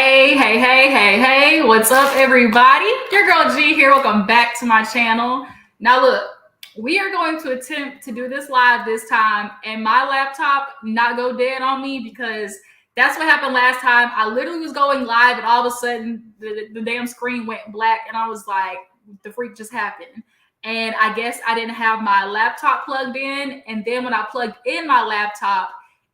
Hey, what's up, everybody? Your girl G here. Welcome back to my channel. Now, look, we are going to attempt to do this live this time, and my laptop not go dead on me because that's what happened last time. I literally was going live, and all of a sudden, the damn screen went black, and I was like, the freak just happened. And I guess I didn't have my laptop plugged in, and then when I plugged in my laptop,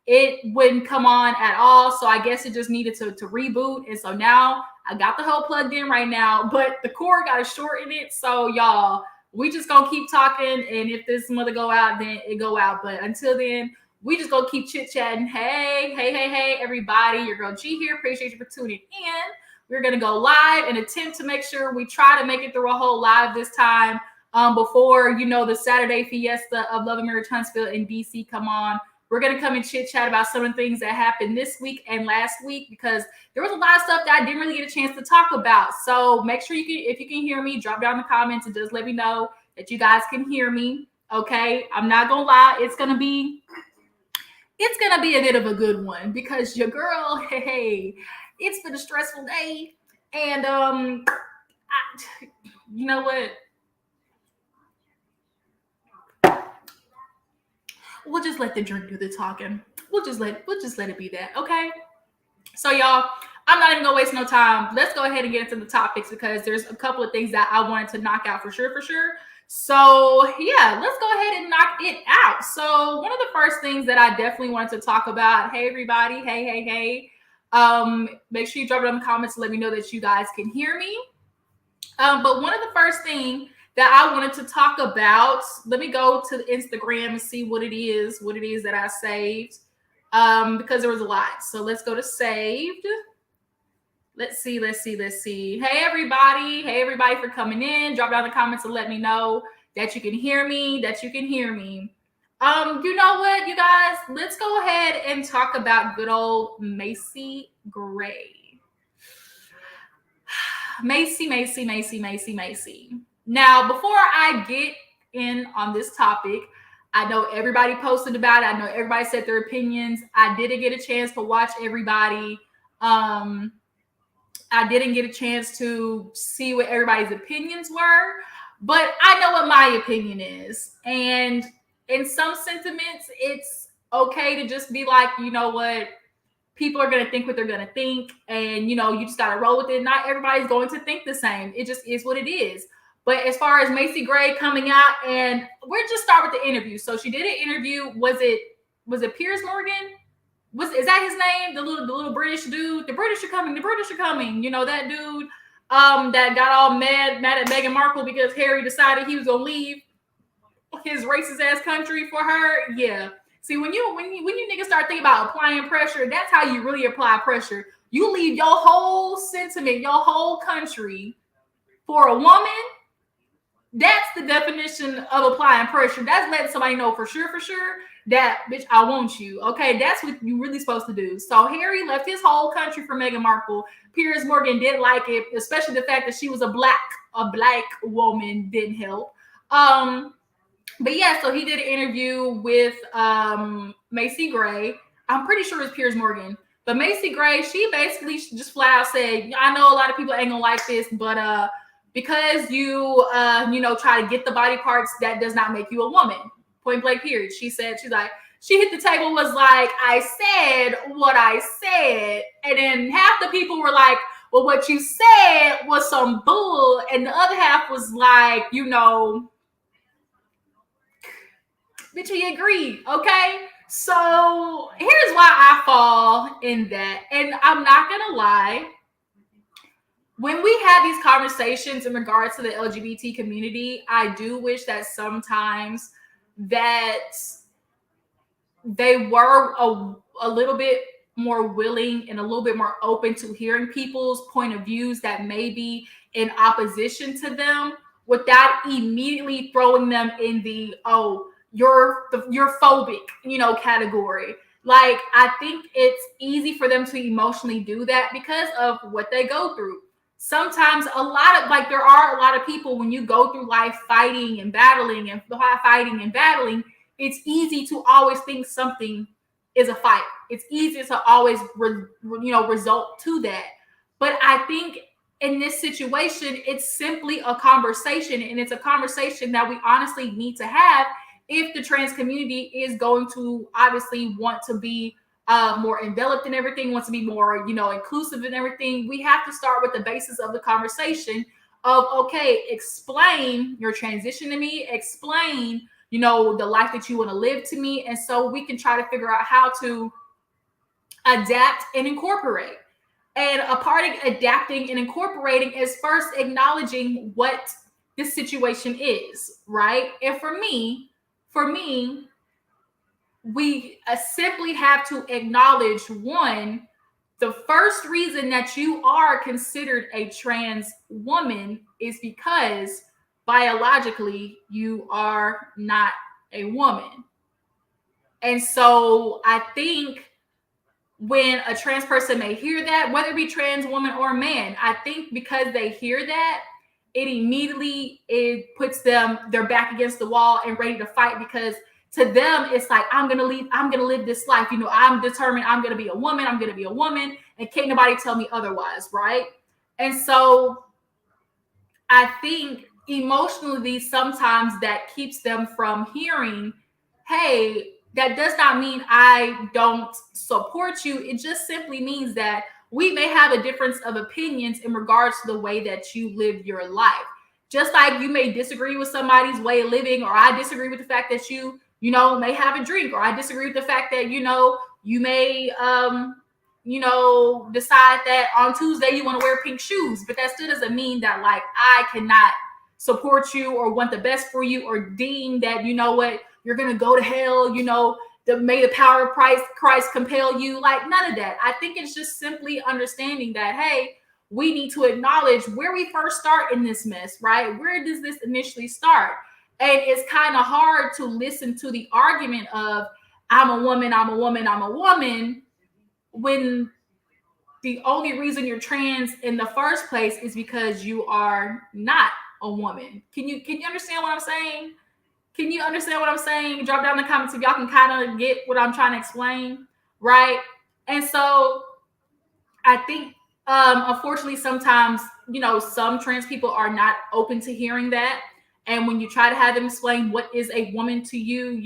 it wouldn't come on at all. So I guess it just needed to reboot. And so now I got the whole plugged in right now, but the cord got a short in it. So y'all, we just gonna keep talking. And if this mother go out, then it go out. But until then, we just gonna keep chit chatting. Hey, everybody. Your girl G here. Appreciate you for tuning in. We're gonna go live and attempt to make sure we try to make it through a whole live this time before, the Saturday fiesta of Love and Marriage Huntsville in DC come on. We're going to come and chit chat about some of the things that happened this week and last week because there was a lot of stuff that I didn't really get a chance to talk about. So make sure if you can hear me, drop down in the comments and just let me know that you guys can hear me. Okay. I'm not going to lie. It's going to be a bit of a good one because your girl, it's been a stressful day. And, you know what? We'll just let the drink do the talking. We'll just let it be that, okay? So y'all, I'm not even gonna waste no time. Let's go ahead and get into the topics because there's a couple of things that I wanted to knock out for sure. So yeah, let's go ahead and knock it out. So one of the first things that I definitely wanted to talk about, hey everybody, hey. Make sure you drop it in the comments to let me know that you guys can hear me. But one of the first things that I wanted to talk about. Let me go to Instagram and see what it is that I saved. Because there was a lot. So let's go to saved. Let's see. Hey everybody for coming in. Drop down in the comments and let me know that you can hear me, You know what, you guys? Let's go ahead and talk about good old Macy Gray. Macy. Now, before I get in on this topic, I know everybody posted about it. I know everybody said their opinions. I didn't get a chance to watch everybody. I didn't get a chance to see what everybody's opinions were, but I know what my opinion is. And in some sentiments, it's okay to just be like, you know what? People are going to think what they're going to think. And, you just got to roll with it. Not everybody's going to think the same. It just is what it is. But as far as Macy Gray coming out, and we'll just start with the interview. So she did an interview. Was it Piers Morgan? Is that his name? The little British dude. The British are coming. That dude that got all mad at Meghan Markle because Harry decided he was gonna leave his racist ass country for her. Yeah. See, when you niggas start thinking about applying pressure, that's how you really apply pressure. You leave your whole sentiment, your whole country for a woman. That's the definition of applying pressure. That's letting somebody know for sure that, bitch, I want you. Okay, that's what you're really supposed to do. So Harry left his whole country for Meghan Markle. Piers Morgan didn't like it, especially the fact that she was a black woman didn't help. But yeah, so he did an interview with Macy Gray. I'm pretty sure it's Piers Morgan. But Macy Gray, she basically just flat out said, I know a lot of people ain't gonna like this, but because you try to get the body parts, that does not make you a woman. Point blank period. She hit the table, was like, I said what I said. And then half the people were like, well, what you said was some bull. And the other half was like, bitch, we agree. Okay. So here's why I fall in that. And I'm not going to lie. When we have these conversations in regards to the LGBT community, I do wish that sometimes that they were a little bit more willing and a little bit more open to hearing people's point of views that may be in opposition to them without immediately throwing them in the, you're phobic, category. Like, I think it's easy for them to emotionally do that because of what they go through. Sometimes there are a lot of people, when you go through life fighting and battling, it's easy to always think something is a fight. It's easy to always result to that. But I think in this situation, it's simply a conversation, and it's a conversation that we honestly need to have if the trans community is going to obviously want to be more enveloped in everything, wants to be more, inclusive in everything. We have to start with the basis of the conversation of, okay, explain your transition to me, explain, the life that you want to live to me. And so we can try to figure out how to adapt and incorporate. And a part of adapting and incorporating is first acknowledging what this situation is, right? And for me, we simply have to acknowledge, one, the first reason that you are considered a trans woman is because biologically you are not a woman. And so I think when a trans person may hear that, whether it be trans woman or man, I think because they hear that, it puts their back against the wall and ready to fight, because to them it's like, I'm gonna live this life. I'm determined I'm gonna be a woman, and can't nobody tell me otherwise, right? And so I think emotionally sometimes that keeps them from hearing, hey, that does not mean I don't support you. It just simply means that we may have a difference of opinions in regards to the way that you live your life. Just like you may disagree with somebody's way of living, or I disagree with the fact that you may have a drink, or I disagree with the fact that, you may, decide that on Tuesday you want to wear pink shoes, but that still doesn't mean that like I cannot support you or want the best for you, or deem that, you're going to go to hell, may the power of Christ compel you. Like, none of that. I think it's just simply understanding that, hey, we need to acknowledge where we first start in this mess, right? Where does this initially start? And it's kind of hard to listen to the argument of, I'm a woman, when the only reason you're trans in the first place is because you are not a woman. Can you understand what I'm saying? Can you understand what I'm saying? Drop down in the comments if y'all can kind of get what I'm trying to explain, right? And so I think, unfortunately, sometimes, some trans people are not open to hearing that. And when you try to have them explain what is a woman to you,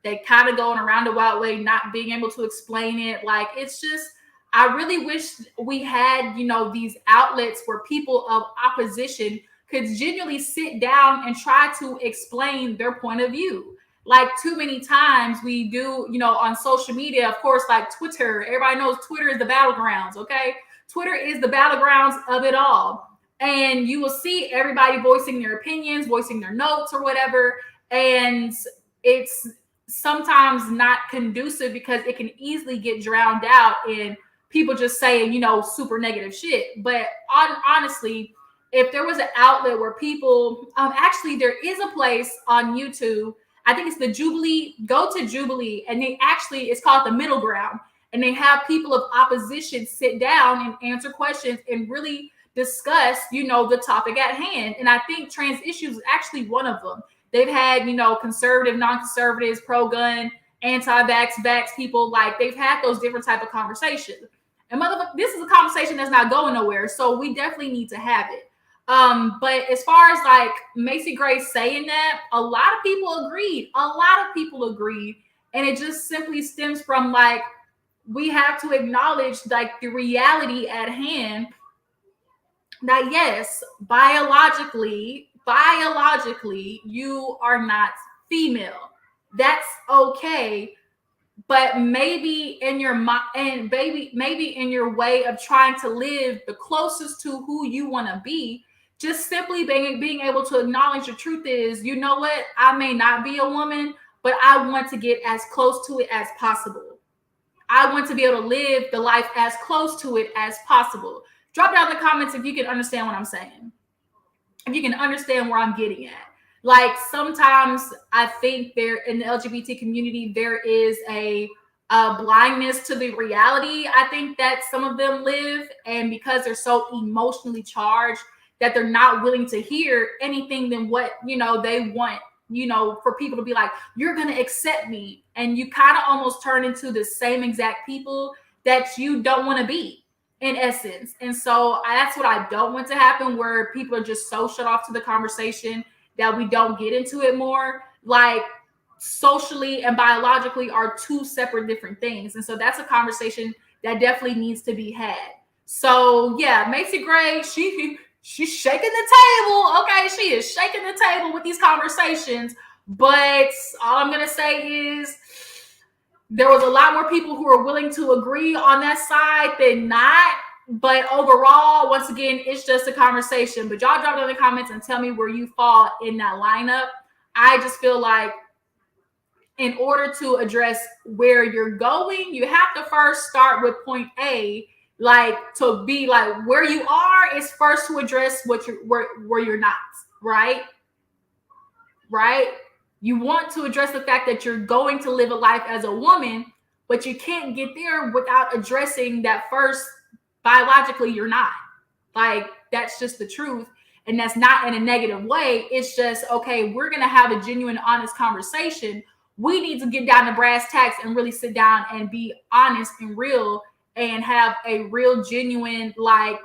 they kind of go in a roundabout way, not being able to explain it. Like, it's just, I really wish we had, these outlets where people of opposition could genuinely sit down and try to explain their point of view. Like, too many times we do, on social media, of course, like Twitter, everybody knows Twitter is the battlegrounds, okay? Twitter is the battlegrounds of it all. And you will see everybody voicing their opinions, voicing their notes or whatever. And it's sometimes not conducive because it can easily get drowned out in people just saying, super negative shit. But honestly, if there was an outlet where people, actually there is a place on YouTube, I think it's the Jubilee, go to Jubilee, and it's called the Middle Ground. And they have people of opposition sit down and answer questions and really discuss, the topic at hand. And I think trans issues is actually one of them. They've had, conservative, non-conservatives, pro-gun, anti-vax, vax people, like they've had those different type of conversations. And this is a conversation that's not going nowhere. So we definitely need to have it. But as far as like Macy Grace saying that, a lot of people agreed. And it just simply stems from like, we have to acknowledge like the reality at hand that yes, biologically, you are not female. That's okay. But maybe in your mind, and maybe in your way of trying to live the closest to who you want to be, just simply being able to acknowledge the truth is, you know what? I may not be a woman, but I want to get as close to it as possible. I want to be able to live the life as close to it as possible. Drop down in the comments if you can understand what I'm saying. If you can understand where I'm getting at. Like, sometimes I think there in the LGBT community, there is a blindness to the reality, I think, that some of them live. And because they're so emotionally charged, that they're not willing to hear anything than what, they want, for people to be like, you're going to accept me. And you kind of almost turn into the same exact people that you don't want to be. in essence. And so that's what I don't want to happen, where people are just so shut off to the conversation that we don't get into it more. Like, socially and biologically are two separate different things. And so that's a conversation that definitely needs to be had. So yeah, Macy Gray, she's shaking the table. Okay, she is shaking the table with these conversations. But all I'm gonna say is there was a lot more people who are willing to agree on that side than not. But overall, once again, it's just a conversation. But y'all drop it in the comments and tell me where you fall in that lineup. I just feel like in order to address where you're going, you have to first start with point A. Like, to be like where you are is first to address what you're where you're not, right? You want to address the fact that you're going to live a life as a woman, but you can't get there without addressing that first biologically you're not. Like, that's just the truth. And that's not in a negative way. It's just, okay, we're going to have a genuine, honest conversation. We need to get down to brass tacks and really sit down and be honest and real and have a real, genuine, like,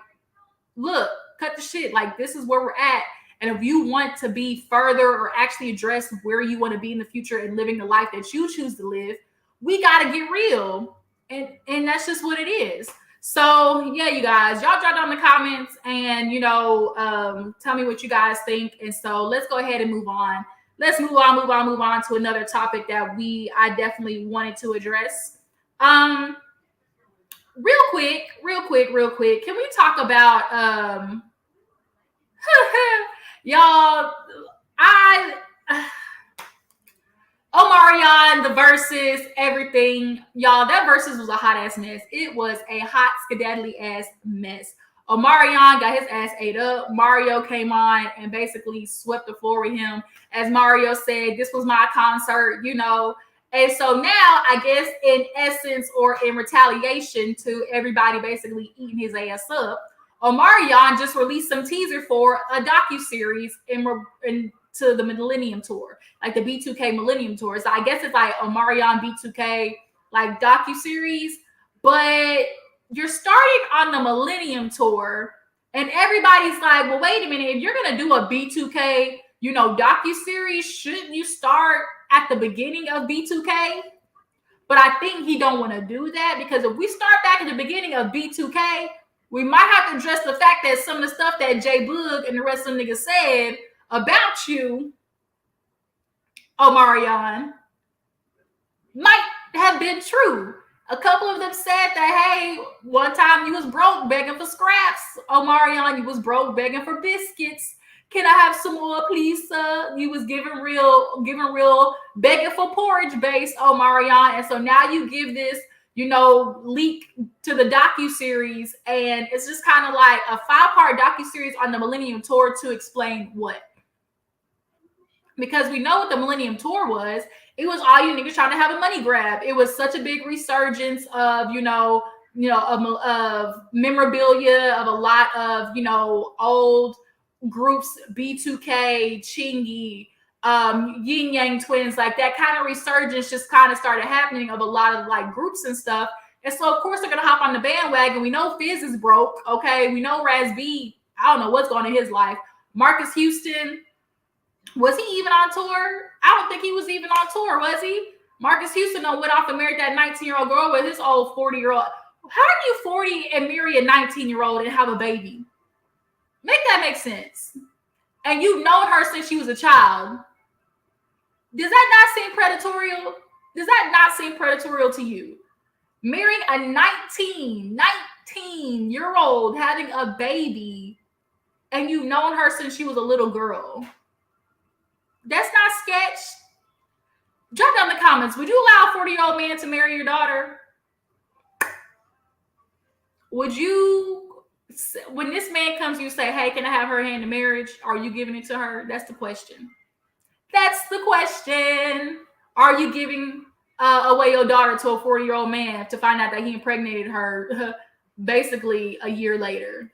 look, cut the shit. Like, this is where we're at. And if you want to be further or actually address where you want to be in the future and living the life that you choose to live, we got to get real. And that's just what it is. So yeah, you guys, y'all drop down in the comments and, tell me what you guys think. And so let's go ahead and move on. Let's move on to another topic that I definitely wanted to address. Real quick. Can we talk about, y'all, Omarion, the verses, everything. Y'all, that verses was a hot ass mess. It was a hot, skedaddly ass mess. Omarion got his ass ate up. Mario came on and basically swept the floor with him. As Mario said, this was my concert, And so now, I guess, in essence or in retaliation to everybody basically eating his ass up, Omarion just released some teaser for a docuseries to the Millennium Tour, like the B2K Millennium Tour. So I guess it's like Omarion B2K, like docuseries, but you're starting on the Millennium Tour, and everybody's like, well, wait a minute, if you're gonna do a B2K, docuseries, shouldn't you start at the beginning of B2K? But I think he don't want to do that, because if we start back at the beginning of B2K, we might have to address the fact that some of the stuff that J Boog and the rest of them niggas said about you, Omarion, might have been true. A couple of them said that, hey, one time you was broke begging for scraps. Omarion, you was broke begging for biscuits. Can I have some more, please, sir? You was giving real begging for porridge base, Omarion. And so now you give this, leak to the docuseries, and it's just kind of like a 5-part docuseries on the Millennium Tour to explain what. Because we know what the Millennium Tour was. It was all you niggas trying to have a money grab. It was such a big resurgence of, of memorabilia, of a lot of, old groups, B2K, Chingy, Yin Yang Twins, like that kind of resurgence just kind of started happening of a lot of like groups and stuff. And so of course they're gonna hop on the bandwagon. We know Fizz is broke. Okay, we know Raz B, I don't know what's going on in his life. Marcus Houston, was he even on tour? I don't think he was even on tour, was he? Marcus Houston went off and married that 19-year-old girl with his old 40-year-old. How are you 40 and marry a 19-year-old and have a baby? Make that make sense. And you've known her since she was a child. Does that not seem predatorial? Does that not seem predatorial to you? Marrying a 19-year-old, having a baby, and you've known her since she was a little girl. That's not sketch. Drop down in the comments. Would you allow a 40-year-old man to marry your daughter? Would you, when this man comes to you, say, hey, can I have her hand in marriage? Are you giving it to her? That's the question. That's the question. Are you giving away your daughter to a 40-year-old man to find out that he impregnated her basically a year later?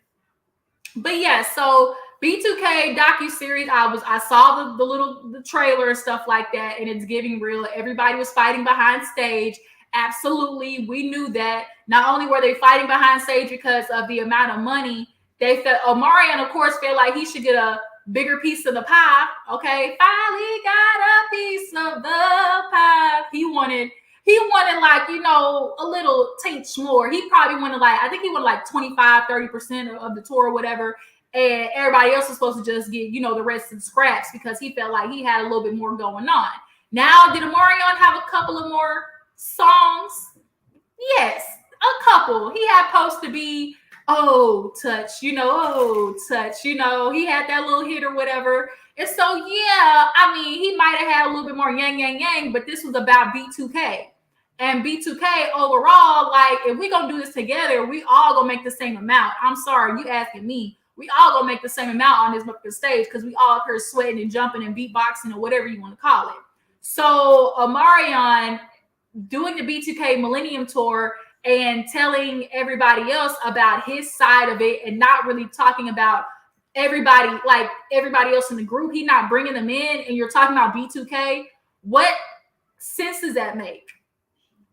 But yeah, so B2K docuseries, I saw the trailer and stuff like that, and it's giving real. Everybody was fighting behind stage. Absolutely. We knew that. Not only were they fighting behind stage because of the amount of money, they felt Omarion, of course, felt like he should get a bigger piece of the pie. Okay. Finally got a piece of the pie. He wanted like, a little taste more. He probably wanted like, I think he wanted like 25, 30% of the tour or whatever. And everybody else was supposed to just get, the rest of the scraps because he felt like he had a little bit more going on. Now, did Omarion have a couple of more songs? Yes, a couple. He had supposed to be, oh, touch, oh, touch, he had that little hit or whatever. And so, yeah, I mean, he might have had a little bit more yang, yang, yang, but this was about B2K. And B2K overall, like, if we gonna do this together, we all gonna make the same amount. I'm sorry, you asking me. We all gonna make the same amount on this stage because we all up here sweating and jumping and beatboxing or whatever you want to call it. So Omarion doing the B2K Millennium Tour and telling everybody else about his side of it and not really talking about everybody else in the group. He's not bringing them in, and you're talking about B2K. What sense does that make?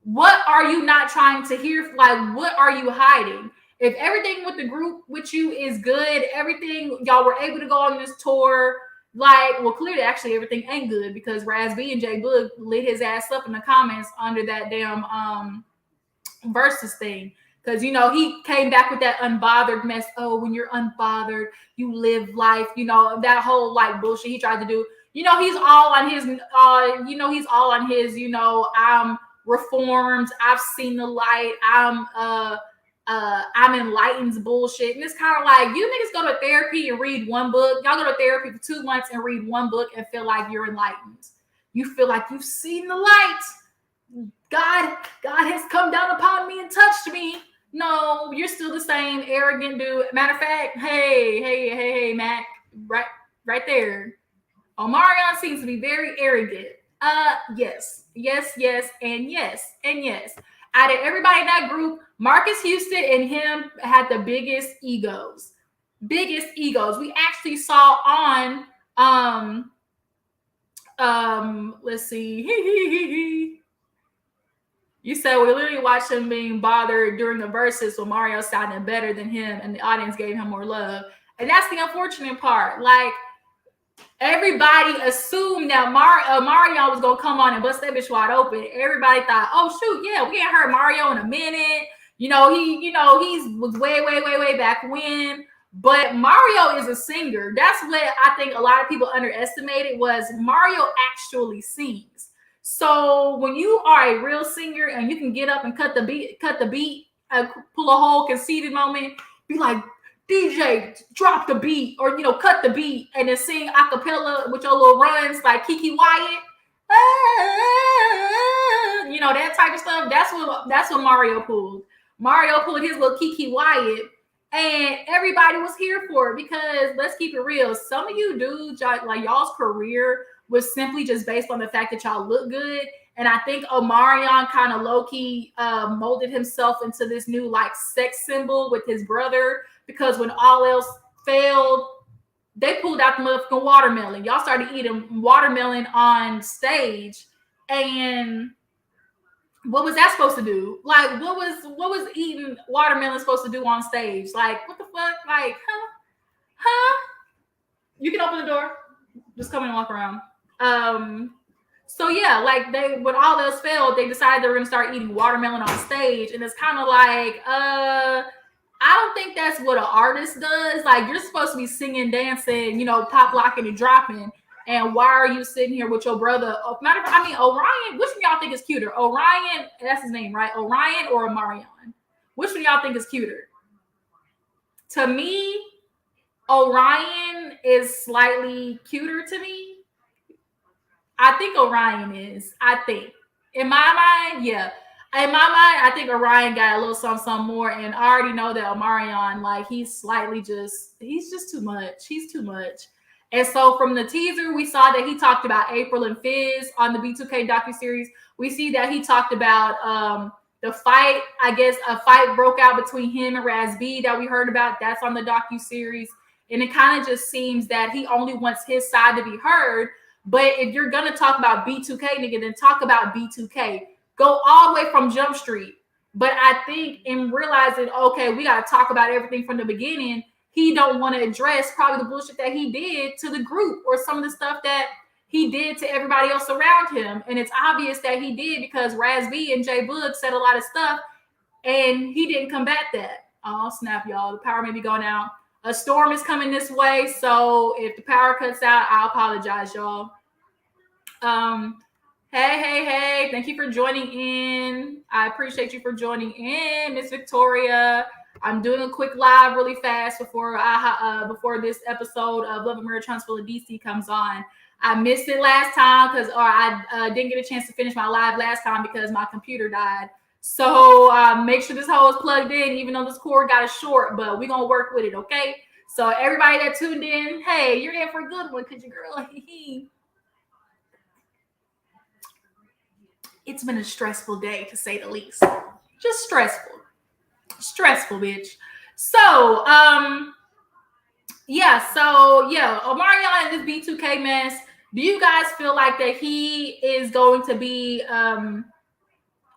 What are you not trying to hear? Like, what are you hiding? If everything with the group with you is good, everything, y'all were able to go on this tour, like, well, clearly, actually, everything ain't good because Raz B and J Boog lit his ass up in the comments under that damn versus thing. Because, he came back with that unbothered mess. Oh, when you're unbothered, you live life, that whole, like, bullshit he tried to do. He's all on his, I'm reformed. I've seen the light. I'm enlightened bullshit. And it's kind of like, you niggas go to therapy and read one book. Y'all go to therapy for 2 months and read one book and feel like you're enlightened. You feel like you've seen the light. God has come down upon me and touched me. No, you're still the same arrogant dude. Matter of fact, hey, Mac, right there. Omarion seems to be very arrogant. Yes, and yes. Out of everybody in that group, Marcus Houston and him had the biggest egos. We actually saw on let's see. You said we literally watched him being bothered during the verses when Mario sounded better than him and the audience gave him more love. And that's the unfortunate part. Like, everybody assumed that Mario was gonna come on and bust that bitch wide open. Everybody thought, oh shoot, yeah, we ain't heard Mario in a minute. He was way back when. But Mario is a singer. That's what I think a lot of people underestimated was Mario actually sings. So when you are a real singer and you can get up and cut the beat, pull a whole conceited moment, be like, DJ, drop the beat or, cut the beat and then sing a cappella with your little runs like Kiki Wyatt. That type of stuff. That's what Mario pulled. Mario pulled his little Kiki Wyatt and everybody was here for it because let's keep it real. Some of you dudes, like y'all's career was simply just based on the fact that y'all look good. And I think Omarion kind of low-key molded himself into this new like sex symbol with his brother. Because when all else failed, they pulled out the motherfucking watermelon. Y'all started eating watermelon on stage. And what was that supposed to do? Like, what was eating watermelon supposed to do on stage? Like, what the fuck? Like, huh? You can open the door. Just come in and walk around. So yeah, like when all else failed, they decided they were gonna start eating watermelon on stage. And it's kind of like, I don't think that's what an artist does. Like, you're supposed to be singing, dancing, pop locking and dropping. And why are you sitting here with your brother? Orion, which one y'all think is cuter? Orion, that's his name, right? Orion or Omarion? Which one y'all think is cuter? To me, Orion is slightly cuter to me. I think Orion is. In my mind, yeah. In my mind, I think Orion got a little something more, and I already know that Omarion, like, he's just too much. He's too much. And so from the teaser, we saw that he talked about April and Fizz on the B2K docuseries. We see that he talked about the fight. I guess a fight broke out between him and Raz B that we heard about. That's on the docuseries. And it kind of just seems that he only wants his side to be heard. But if you're going to talk about B2K, nigga, then talk about B2K. go all the way from Jump Street. But I think in realizing, okay, we got to talk about everything from the beginning, he don't want to address probably the bullshit that he did to the group or some of the stuff that he did to everybody else around him. And it's obvious that he did because Raz B and J Boog said a lot of stuff and he didn't combat that. Oh, snap, y'all. The power may be going out. A storm is coming this way. So if the power cuts out, I apologize, y'all. Hey. Thank you for joining in. I appreciate you for joining in, Miss Victoria. I'm doing a quick live really fast before this episode of Love and Murder Huntsville DC comes on. I missed it last time I didn't get a chance to finish my live last time because my computer died. So make sure this hole is plugged in, even though this cord got a short, but we're going to work with it, okay? So everybody that tuned in, hey, you're in for a good one because your girl, it's been a stressful day, to say the least. Just stressful. Stressful, bitch. So, Omarion and this B2K mess, do you guys feel like that he is going to be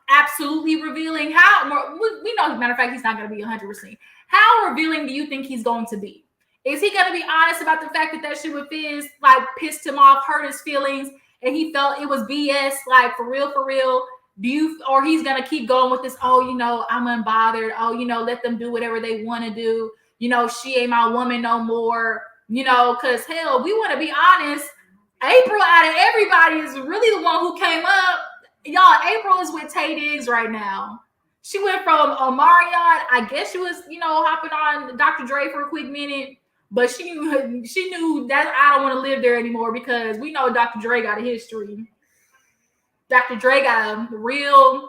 absolutely revealing? We know, as a matter of fact, he's not going to be 100%. How revealing do you think he's going to be? Is he going to be honest about the fact that shit with Fizz, like, pissed him off, hurt his feelings, and he felt it was BS, like, for real? Or he's going to keep going with this, I'm unbothered. Let them do whatever they want to do. She ain't my woman no more. Because, hell, we want to be honest. April, out of everybody, is really the one who came up. Y'all, April is with Tay Diggs right now. She went from Omarion. I guess she was, hopping on Dr. Dre for a quick minute. But she knew that I don't want to live there anymore because we know Dr. Dre got a history. Dr. Dre got a real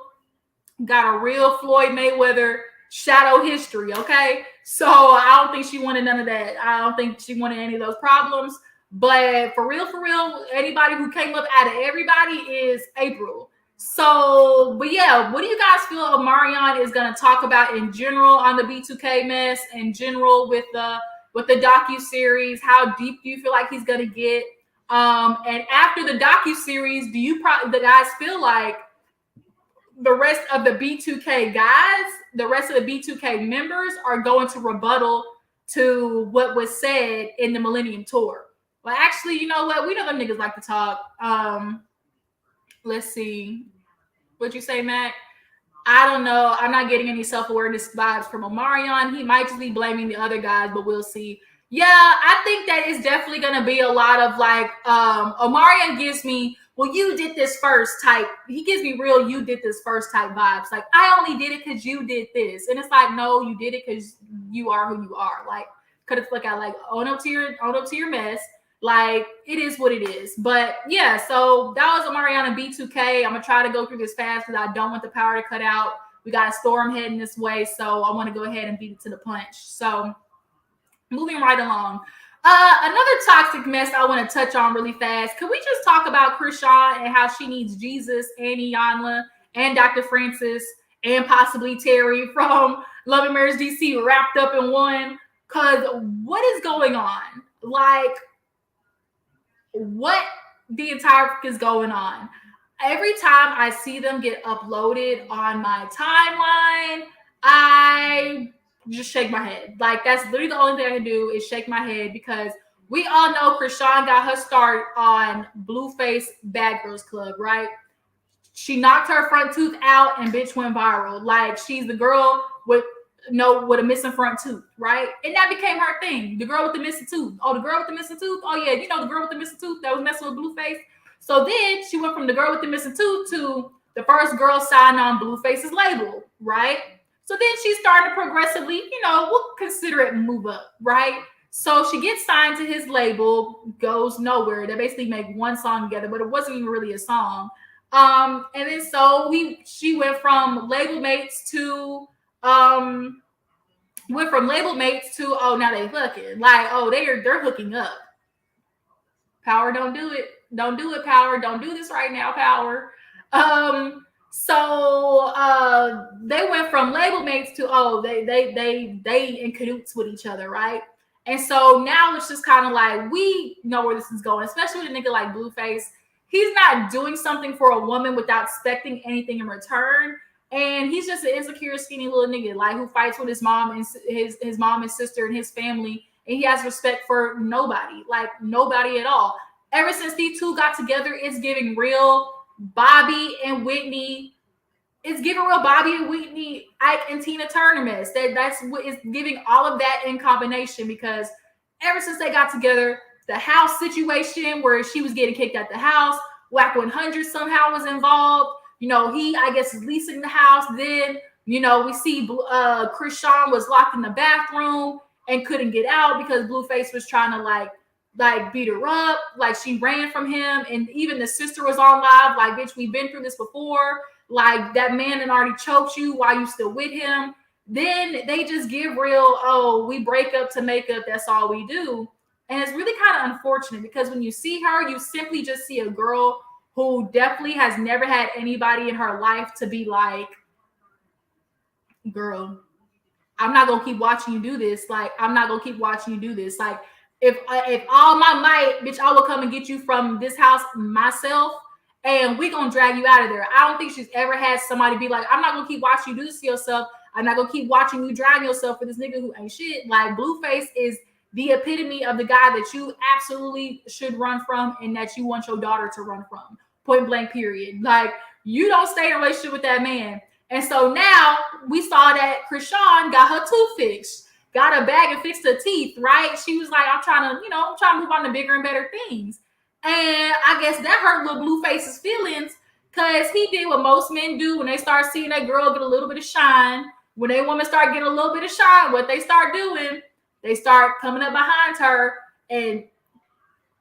Floyd Mayweather shadow history, okay? So I don't think she wanted none of that. I don't think she wanted any of those problems. But for real, anybody who came up out of everybody is April. So, but yeah, what do you guys feel Omarion is going to talk about in general on the B2K mess, in general with the docuseries? How deep do you feel like he's going to get? And after the docuseries, do you the guys feel like the rest of the B2K guys, the rest of the B2K members are going to rebuttal to what was said in the Millennium Tour? Well, actually, you know what? We know them niggas like to talk. Let's see. What'd you say, Mac? I don't know. I'm not getting any self-awareness vibes from Omarion. He might just be blaming the other guys, but we'll see. Yeah, I think that is definitely going to be a lot of like, Omarion gives me, well, you did this first type. He gives me real, you did this first type vibes. Like, I only did it because you did this. And it's like, no, you did it because you are who you are. Like, could have looked at like, own up to your mess. Like, it is what it is. But yeah, so that was Omarion and B2K. I'm going to try to go through this fast because I don't want the power to cut out. We got a storm heading this way. So I want to go ahead and beat it to the punch. So moving right along. Another toxic mess I want to touch on really fast. Could we just talk about Chrisean and how she needs Jesus and Iyanla and Dr. Francis and possibly Terry from Love and Marriage DC wrapped up in one? Because what is going on? Like, what the entire fuck is going on? Every time I see them get uploaded on my timeline, I just shake my head. Like, that's literally the only thing I can do is shake my head because we all know Chrisean got her start on Blueface Bad Girls Club, right? She knocked her front tooth out and bitch went viral. Like, she's the girl with a missing front tooth, right? And that became her thing. The girl with the missing tooth. Oh, the girl with the missing tooth? Oh, yeah, the girl with the missing tooth that was messing with Blueface. So then she went from the girl with the missing tooth to the first girl signed on Blueface's label, right? So then she started to progressively, we'll consider it move up, right? So she gets signed to his label, goes nowhere. They basically make one song together, but it wasn't even really a song. And then so she went from label mates to oh, now they fucking. Like, oh, they're hooking up. Power, don't do it. Don't do it, Power. Don't do this right now, Power. So they went from label mates to they in cahoots with each other, right? And so now it's just kind of like we know where this is going, especially with a nigga like Blueface. he's not doing something for a woman without expecting anything in return. And he's just an insecure, skinny little nigga, like who fights with his mom and his mom and sister and his family, and he has respect for nobody, like nobody at all. Ever since these two got together, it's giving real Bobby and Whitney. It's giving real Bobby and Whitney, Ike and Tina Turner mess. That's what is giving all of that in combination, because ever since they got together, the house situation where she was getting kicked out the house, Whack 100 somehow was involved. You know, he, I guess, is leasing the house. Then, you know, we see Chrisean was locked in the bathroom and couldn't get out because Blueface was trying to like beat her up. Like she ran from him. And even the sister was on live. Like, bitch, we've been through this before. Like that man had already choked you while you still with him. Then they just give real, oh, we break up to make up. That's all we do. And it's really kind of unfortunate because when you see her, you simply just see a girl who definitely has never had anybody in her life to be like, girl, I'm not gonna keep watching you do this. Like, I'm not gonna keep watching you do this. Like, if all my might, bitch, I will come and get you from this house myself, and we gonna drag you out of there. I don't think she's ever had somebody be like, I'm not gonna keep watching you do this to yourself. I'm not gonna keep watching you drag yourself for this nigga who ain't shit. Like, Blueface is the epitome of the guy that you absolutely should run from and that you want your daughter to run from. Point blank, period. Like, you don't stay in a relationship with that man. And so now we saw that Chrisean got her tooth fixed, got a bag and fixed her teeth, right? She was like, I'm trying to move on to bigger and better things. And I guess that hurt little Blueface's feelings, because he did what most men do when they start seeing that girl get a little bit of shine. When they women start getting a little bit of shine, what they start doing, they start coming up behind her and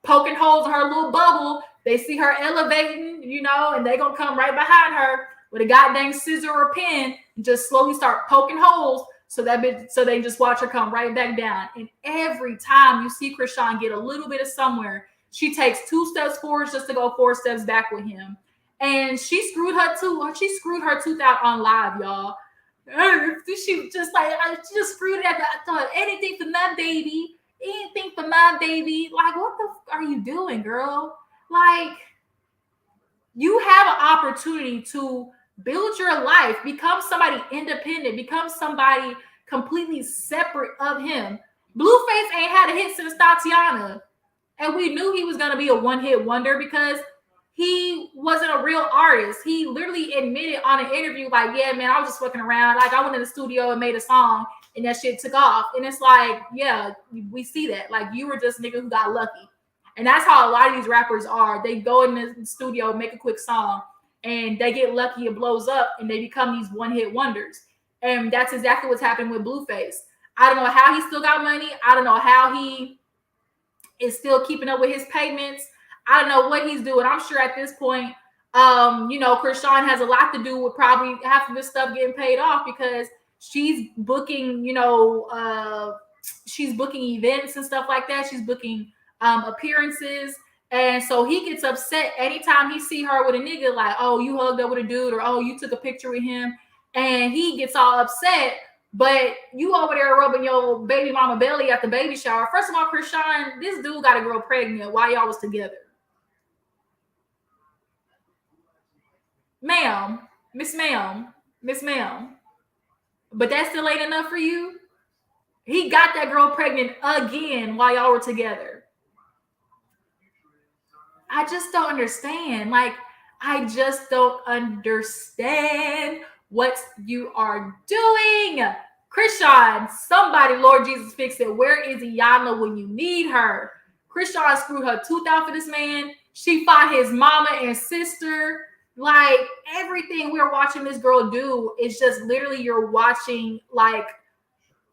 poking holes in her little bubble. They see her elevating, you know, and they gonna come right behind her with a goddamn scissor or pen and just slowly start poking holes so they just watch her come right back down. And every time you see Chrisean get a little bit of somewhere, she takes 2 steps forward just to go 4 steps back with him. And she screwed her tooth out on live, y'all. She just screwed it at the anything for my baby. Anything for my baby. Like, what the fuck are you doing, girl? Like, you have an opportunity to build your life, become somebody independent, become somebody completely separate of him. Blueface ain't had a hit since Tatiana. And we knew he was going to be a one-hit wonder because he wasn't a real artist. He literally admitted on an interview, like, yeah, man, I was just fucking around. Like, I went in the studio and made a song and that shit took off. And it's like, yeah, we see that. Like, you were just a nigga who got lucky. And that's how a lot of these rappers are. They go in the studio, make a quick song, and they get lucky, it blows up, and they become these one-hit wonders. And that's exactly what's happening with Blueface. I don't know how he still got money. I don't know how he is still keeping up with his payments. I don't know what he's doing. I'm sure at this point, Chrisean has a lot to do with probably half of this stuff getting paid off, because she's booking, she's booking events and stuff like that. She's booking appearances. And so he gets upset anytime he see her with a nigga, like, oh, you hugged up with a dude, or oh, you took a picture with him. And he gets all upset. But you over there rubbing your baby mama belly at the baby shower. First of all, Chrisean, this dude got a girl pregnant while y'all was together. Ma'am, Miss Ma'am. But that still ain't enough for you? He got that girl pregnant again while y'all were together. I just don't understand. Like, I just don't understand what you are doing. Chrisean, somebody, Lord Jesus, fix it. Where is Iyanla when you need her? Chrisean screwed her tooth out for this man. She fought his mama and sister. Like, everything we're watching this girl do is just literally you're watching, like,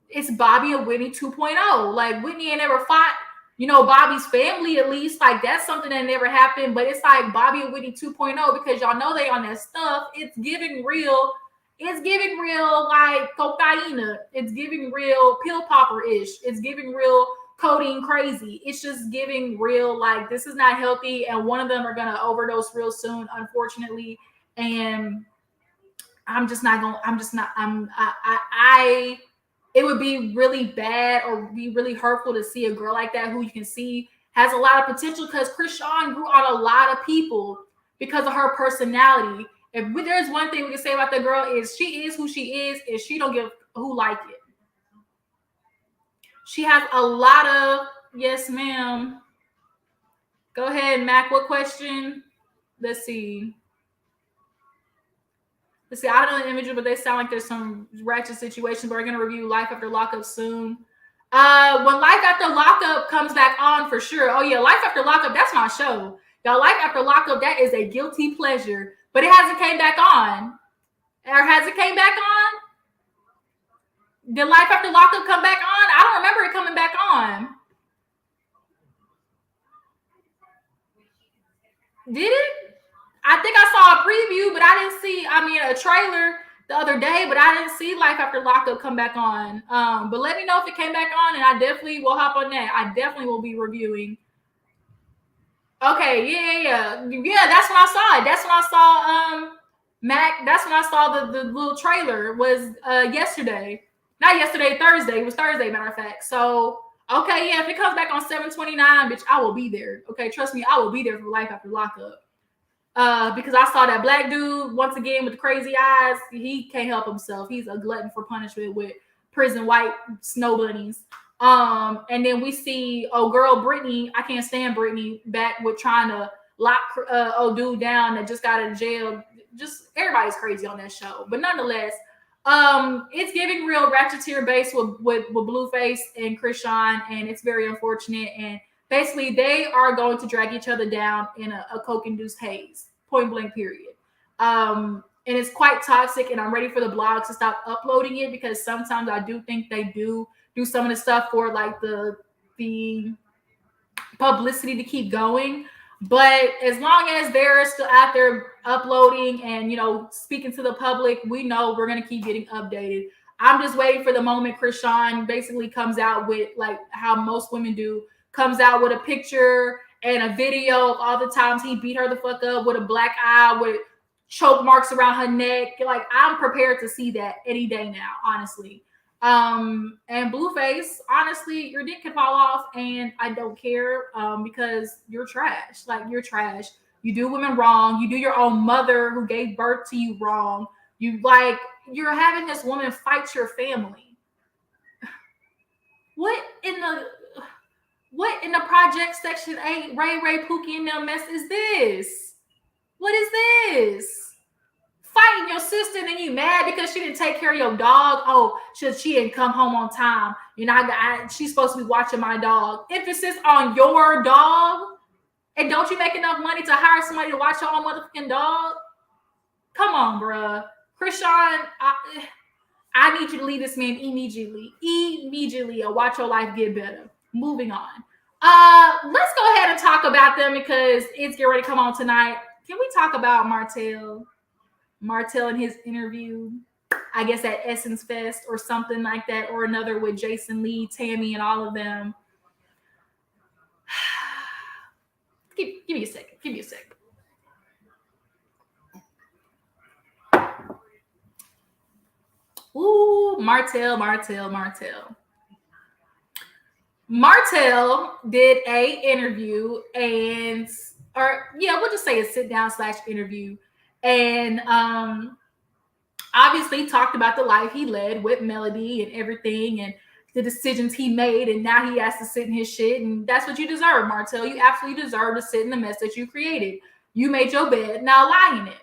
it's Bobby and Whitney 2.0. Like, Whitney ain't ever fought, Bobby's family, at least. Like, that's something that never happened. But it's like Bobby and Whitney 2.0, because y'all know they on that stuff. It's giving real, like, cocaine. It's giving real pill popper-ish. It's giving real codeine crazy. It's just giving real, like, this is not healthy. And one of them are going to overdose real soon, unfortunately. And it would be really bad or be really hurtful to see a girl like that who you can see has a lot of potential because Chrisean grew on a lot of people because of her personality. If there's one thing we can say about the girl is she is who she is, and she don't give who like it. She has a lot of, yes, ma'am. Go ahead, Mac. What question? Let's see. I don't know the individual, but they sound like there's some ratchet situation. But we're gonna review Life After Lockup soon. When Life After Lockup comes back on, for sure. Oh yeah, Life After Lockup, that's my show. Y'all, Life After Lockup, that is a guilty pleasure. But it hasn't came back on. Or has it came back on? Did Life After Lockup come back on? I don't remember it coming back on. Did it? I think I saw a preview, but I didn't see, a trailer the other day, but I didn't see Life After Lockup come back on. But let me know if it came back on, and I definitely will hop on that. I definitely will be reviewing. Okay, yeah. That's when I saw it. That's when I saw Mac. That's when I saw the little trailer was yesterday. Not yesterday, Thursday. It was Thursday, matter of fact. So okay, yeah. If it comes back on 7/29, bitch, I will be there. Okay, trust me, I will be there for Life After Lockup. Because I saw that black dude once again with the crazy eyes. He can't help himself. He's a glutton for punishment with prison white snow bunnies. And then we see girl Brittany. I can't stand Brittany back with trying to lock dude down that just got out of jail. Just everybody's crazy on that show. But nonetheless, it's giving real Ratcheteer base with Blueface and Chrisean, and it's very unfortunate. And basically, they are going to drag each other down in a coke-induced haze, point blank, period. And it's quite toxic, and I'm ready for the blogs to stop uploading it because sometimes I do think they do some of the stuff for like the publicity to keep going. But as long as they're still out there uploading and, speaking to the public, we know we're going to keep getting updated. I'm just waiting for the moment Chrisean basically comes out with, like how most women do, comes out with a picture and a video of all the times he beat her the fuck up with a black eye, with choke marks around her neck. Like, I'm prepared to see that any day now, honestly. And Blueface, honestly, your dick can fall off and I don't care, because you're trash. Like, you're trash. You do women wrong. You do your own mother who gave birth to you wrong. You're having this woman fight your family. What in the Project Section 8 Ray Pookie and them mess is this? What is this? Fighting your sister and then you mad because she didn't take care of your dog. Oh, she didn't come home on time. She's supposed to be watching my dog. Emphasis on your dog. And don't you make enough money to hire somebody to watch your own motherfucking dog? Come on, bruh. Chrisean, I need you to leave this man immediately, or watch your life get better. Moving on. Let's go ahead and talk about them because it's getting ready to come on tonight. Can we talk about Martell? Martell in his interview, I guess at Essence Fest or something like that, or another with Jason Lee, Tammy, and all of them. Give me a second. Give me a second. Ooh, Martell. Martell did a interview we'll just say a sit down / interview. And obviously talked about the life he led with Melody and everything and the decisions he made. And now he has to sit in his shit. And that's what you deserve, Martell. You absolutely deserve to sit in the mess that you created. You made your bed, now lie in it.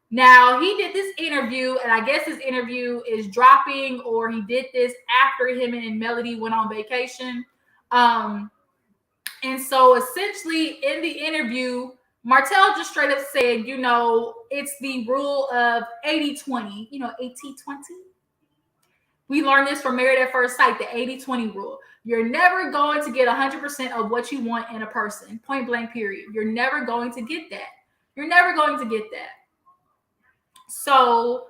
Now, he did this interview, and I guess this interview is dropping, or he did this after him and Melody went on vacation. And so essentially in the interview, Martell just straight up said, it's the rule of 80-20, 80-20. We learned this from Married at First Sight, the 80-20 rule. You're never going to get 100% of what you want in a person, point blank, period. You're never going to get that. You're never going to get that. So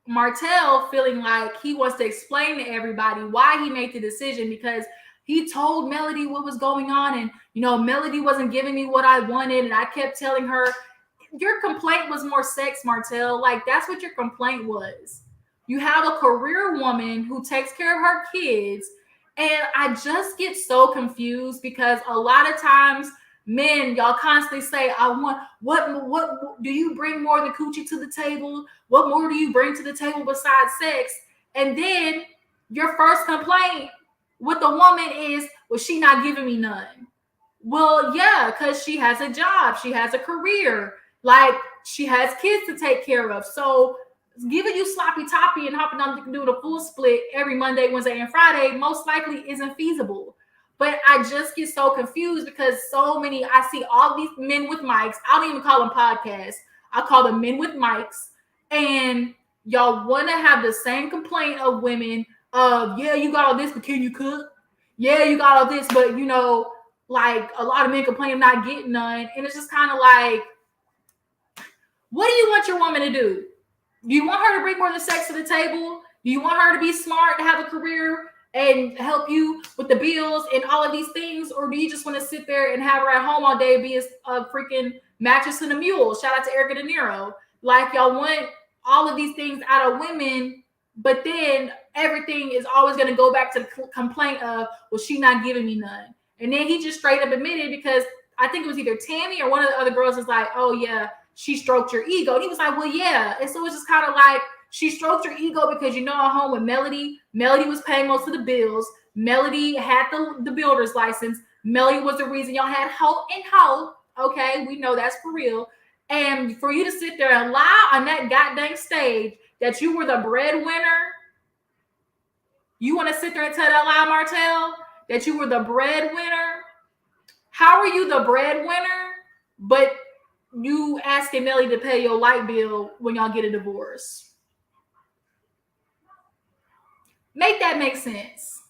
Martell feeling like he wants to explain to everybody why he made the decision, because he told Melody what was going on, and Melody wasn't giving me what I wanted, and I kept telling her. Your complaint was more sex, Martell. Like, that's what your complaint was. You have a career woman who takes care of her kids. And I just get so confused because a lot of times men, y'all constantly say, I want what do you bring more than coochie to the table? What more do you bring to the table besides sex? And then your first complaint with the woman is, well, she not giving me none. Well, yeah, because she has a job, she has a career, like she has kids to take care of. So giving you sloppy toppy and hopping on doing a full split every Monday, Wednesday, and Friday most likely isn't feasible. But I just get so confused because so many, I see all these men with mics. I don't even call them podcasts. I call them men with mics. And y'all want to have the same complaint of women of, yeah, you got all this, but can you cook? Yeah, you got all this, but you know, like a lot of men complain of not getting none. And it's just kind of like, what do you want your woman to do? Do you want her to bring more than sex to the table? Do you want her to be smart, to have a career, and help you with the bills and all of these things? Or do you just want to sit there and have her at home all day and be a freaking mattress and a mule? Shout out to Erica De Niro. Like, y'all want all of these things out of women, but then everything is always going to go back to the complaint of, well, she not giving me none. And then he just straight up admitted, because I think it was either Tammy or one of the other girls was like, oh, yeah, she stroked your ego. And he was like, well, yeah. And so it's just kind of like, she stroked your ego because, you know, at home with Melody was paying most of the bills. Melody had the builder's license. Melody was the reason y'all had Hope and Hope. Okay, we know that's for real. And for you to sit there and lie on that goddamn stage that you were the breadwinner, you want to sit there and tell that lie, Martell, that you were the breadwinner? How are you the breadwinner, but you asking Melly to pay your light bill when y'all get a divorce? Make that make sense.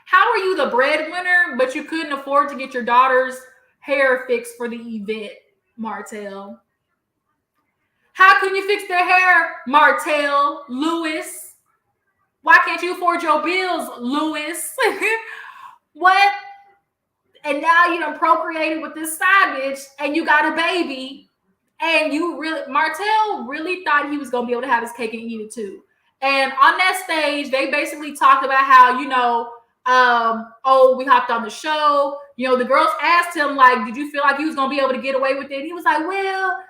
How are you the breadwinner, but you couldn't afford to get your daughter's hair fixed for the event, Martell? How can you fix their hair, Martell, Lewis? Why can't you afford your bills, Lewis? What? And now you done procreated with this side bitch and you got a baby, and you really, Martell really thought he was going to be able to have his cake and eat it too. And on that stage, they basically talked about how, you know, we hopped on the show. You know, the girls asked him, like, did you feel like he was going to be able to get away with it? And he was like, well,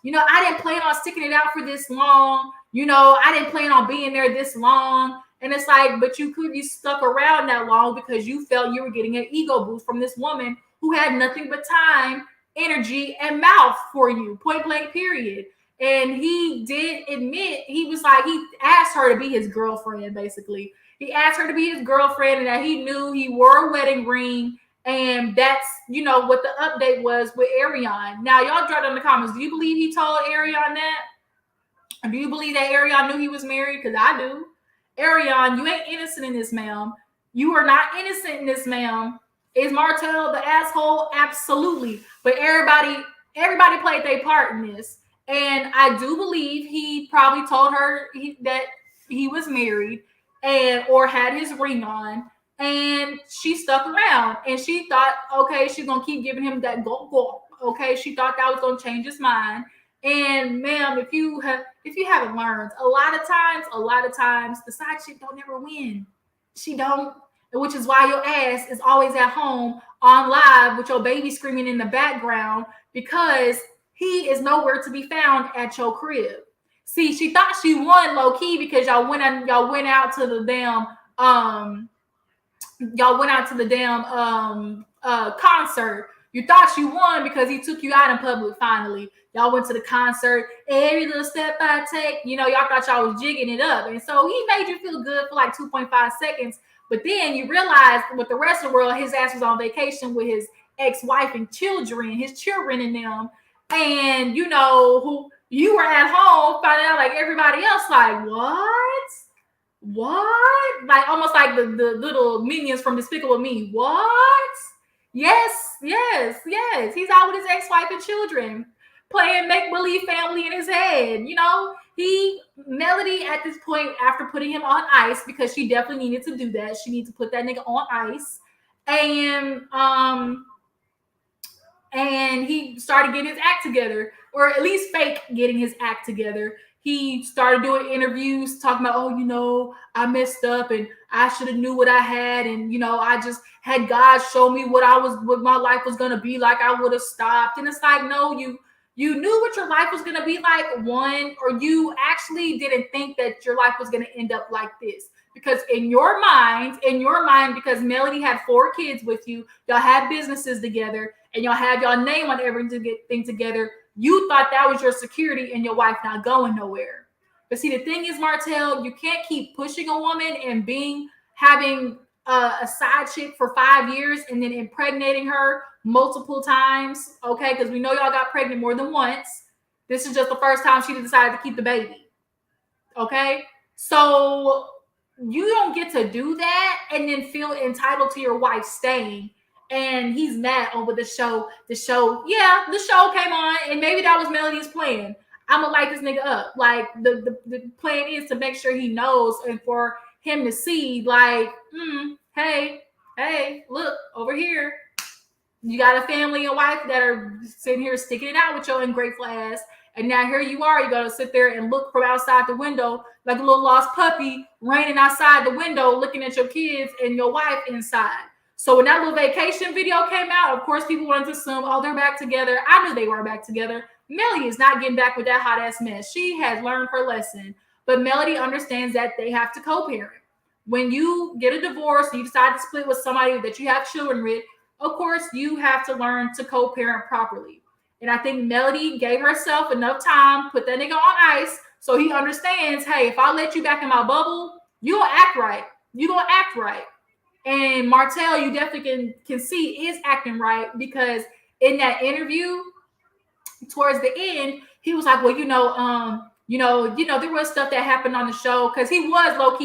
you know, I didn't plan on sticking it out for this long. You know, I didn't plan on being there this long. And it's like, but you could be stuck around that long because you felt you were getting an ego boost from this woman who had nothing but time, energy, and mouth for you, point blank, period. And he did admit, he was like, he asked her to be his girlfriend, basically. He asked her to be his girlfriend, and that he knew he wore a wedding ring. And that's, you know, what the update was with Arionne. Now, y'all drop in the comments, do you believe he told Arionne that? Or do you believe that Arionne knew he was married? Because I do. Arionne, you ain't innocent in this, ma'am. You are not innocent in this, ma'am. Is Martell the asshole? Absolutely. But everybody played their part in this. And I do believe he probably told her that he was married or had his ring on. And she stuck around. And she thought, okay, she's going to keep giving him that go. Okay, she thought that was going to change his mind. And ma'am, if you haven't learned, a lot of times, the side chick don't ever win. She don't, which is why your ass is always at home on live with your baby screaming in the background, because he is nowhere to be found at your crib. See, she thought she won low key because y'all went out to the damn concert. You thought you won because he took you out in public finally. Y'all went to the concert. Every little step I take, you know, y'all thought y'all was jigging it up. And so he made you feel good for like 2.5 seconds. But then you realized with the rest of the world, his ass was on vacation with his ex-wife and his children and them. And, you know, who you were at home finding out like everybody else, like, what? Like almost like the little minions from Despicable Me. What? Yes. He's out with his ex-wife and children, playing make-believe family in his head. You know, Melody at this point, after putting him on ice, because she definitely needed to do that. She needed to put that nigga on ice. And he started getting his act together, or at least fake getting his act together. he started doing interviews talking about, oh, I messed up and I should have knew what I had, and I just had God show me what my life was gonna be like, I would have stopped. And it's like, no, you knew what your life was gonna be like, one, or you actually didn't think that your life was gonna end up like this. Because in your mind, because Melody had 4 kids with you, y'all had businesses together, and y'all have y'all name on everything together, you thought that was your security and your wife not going nowhere. But see, the thing is, Martell, you can't keep pushing a woman and having a side chick for 5 years and then impregnating her multiple times, okay? Because we know y'all got pregnant more than once. This is just the first time she decided to keep the baby, okay? So you don't get to do that and then feel entitled to your wife staying. And he's mad over the show. The show came on, and maybe that was Melody's plan. I'm gonna light this nigga up. Like the plan is to make sure he knows, and for him to see, like, hey, look over here. You got a family and wife that are sitting here sticking it out with your ungrateful ass. And now here you are, you got to sit there and look from outside the window like a little lost puppy raining outside the window, looking at your kids and your wife inside. So when that little vacation video came out, of course, people wanted to assume, oh, they're back together. I knew they were back together. Melody is not getting back with that hot ass mess. She has learned her lesson. But Melody understands that they have to co-parent. When you get a divorce and you decide to split with somebody that you have children with, of course, you have to learn to co-parent properly. And I think Melody gave herself enough time, put that nigga on ice, so he understands, hey, if I let you back in my bubble, you gonna act right. You gonna act right. And Martell, you definitely can see is acting right, because in that interview, towards the end, he was like, well, there was stuff that happened on the show, because he was low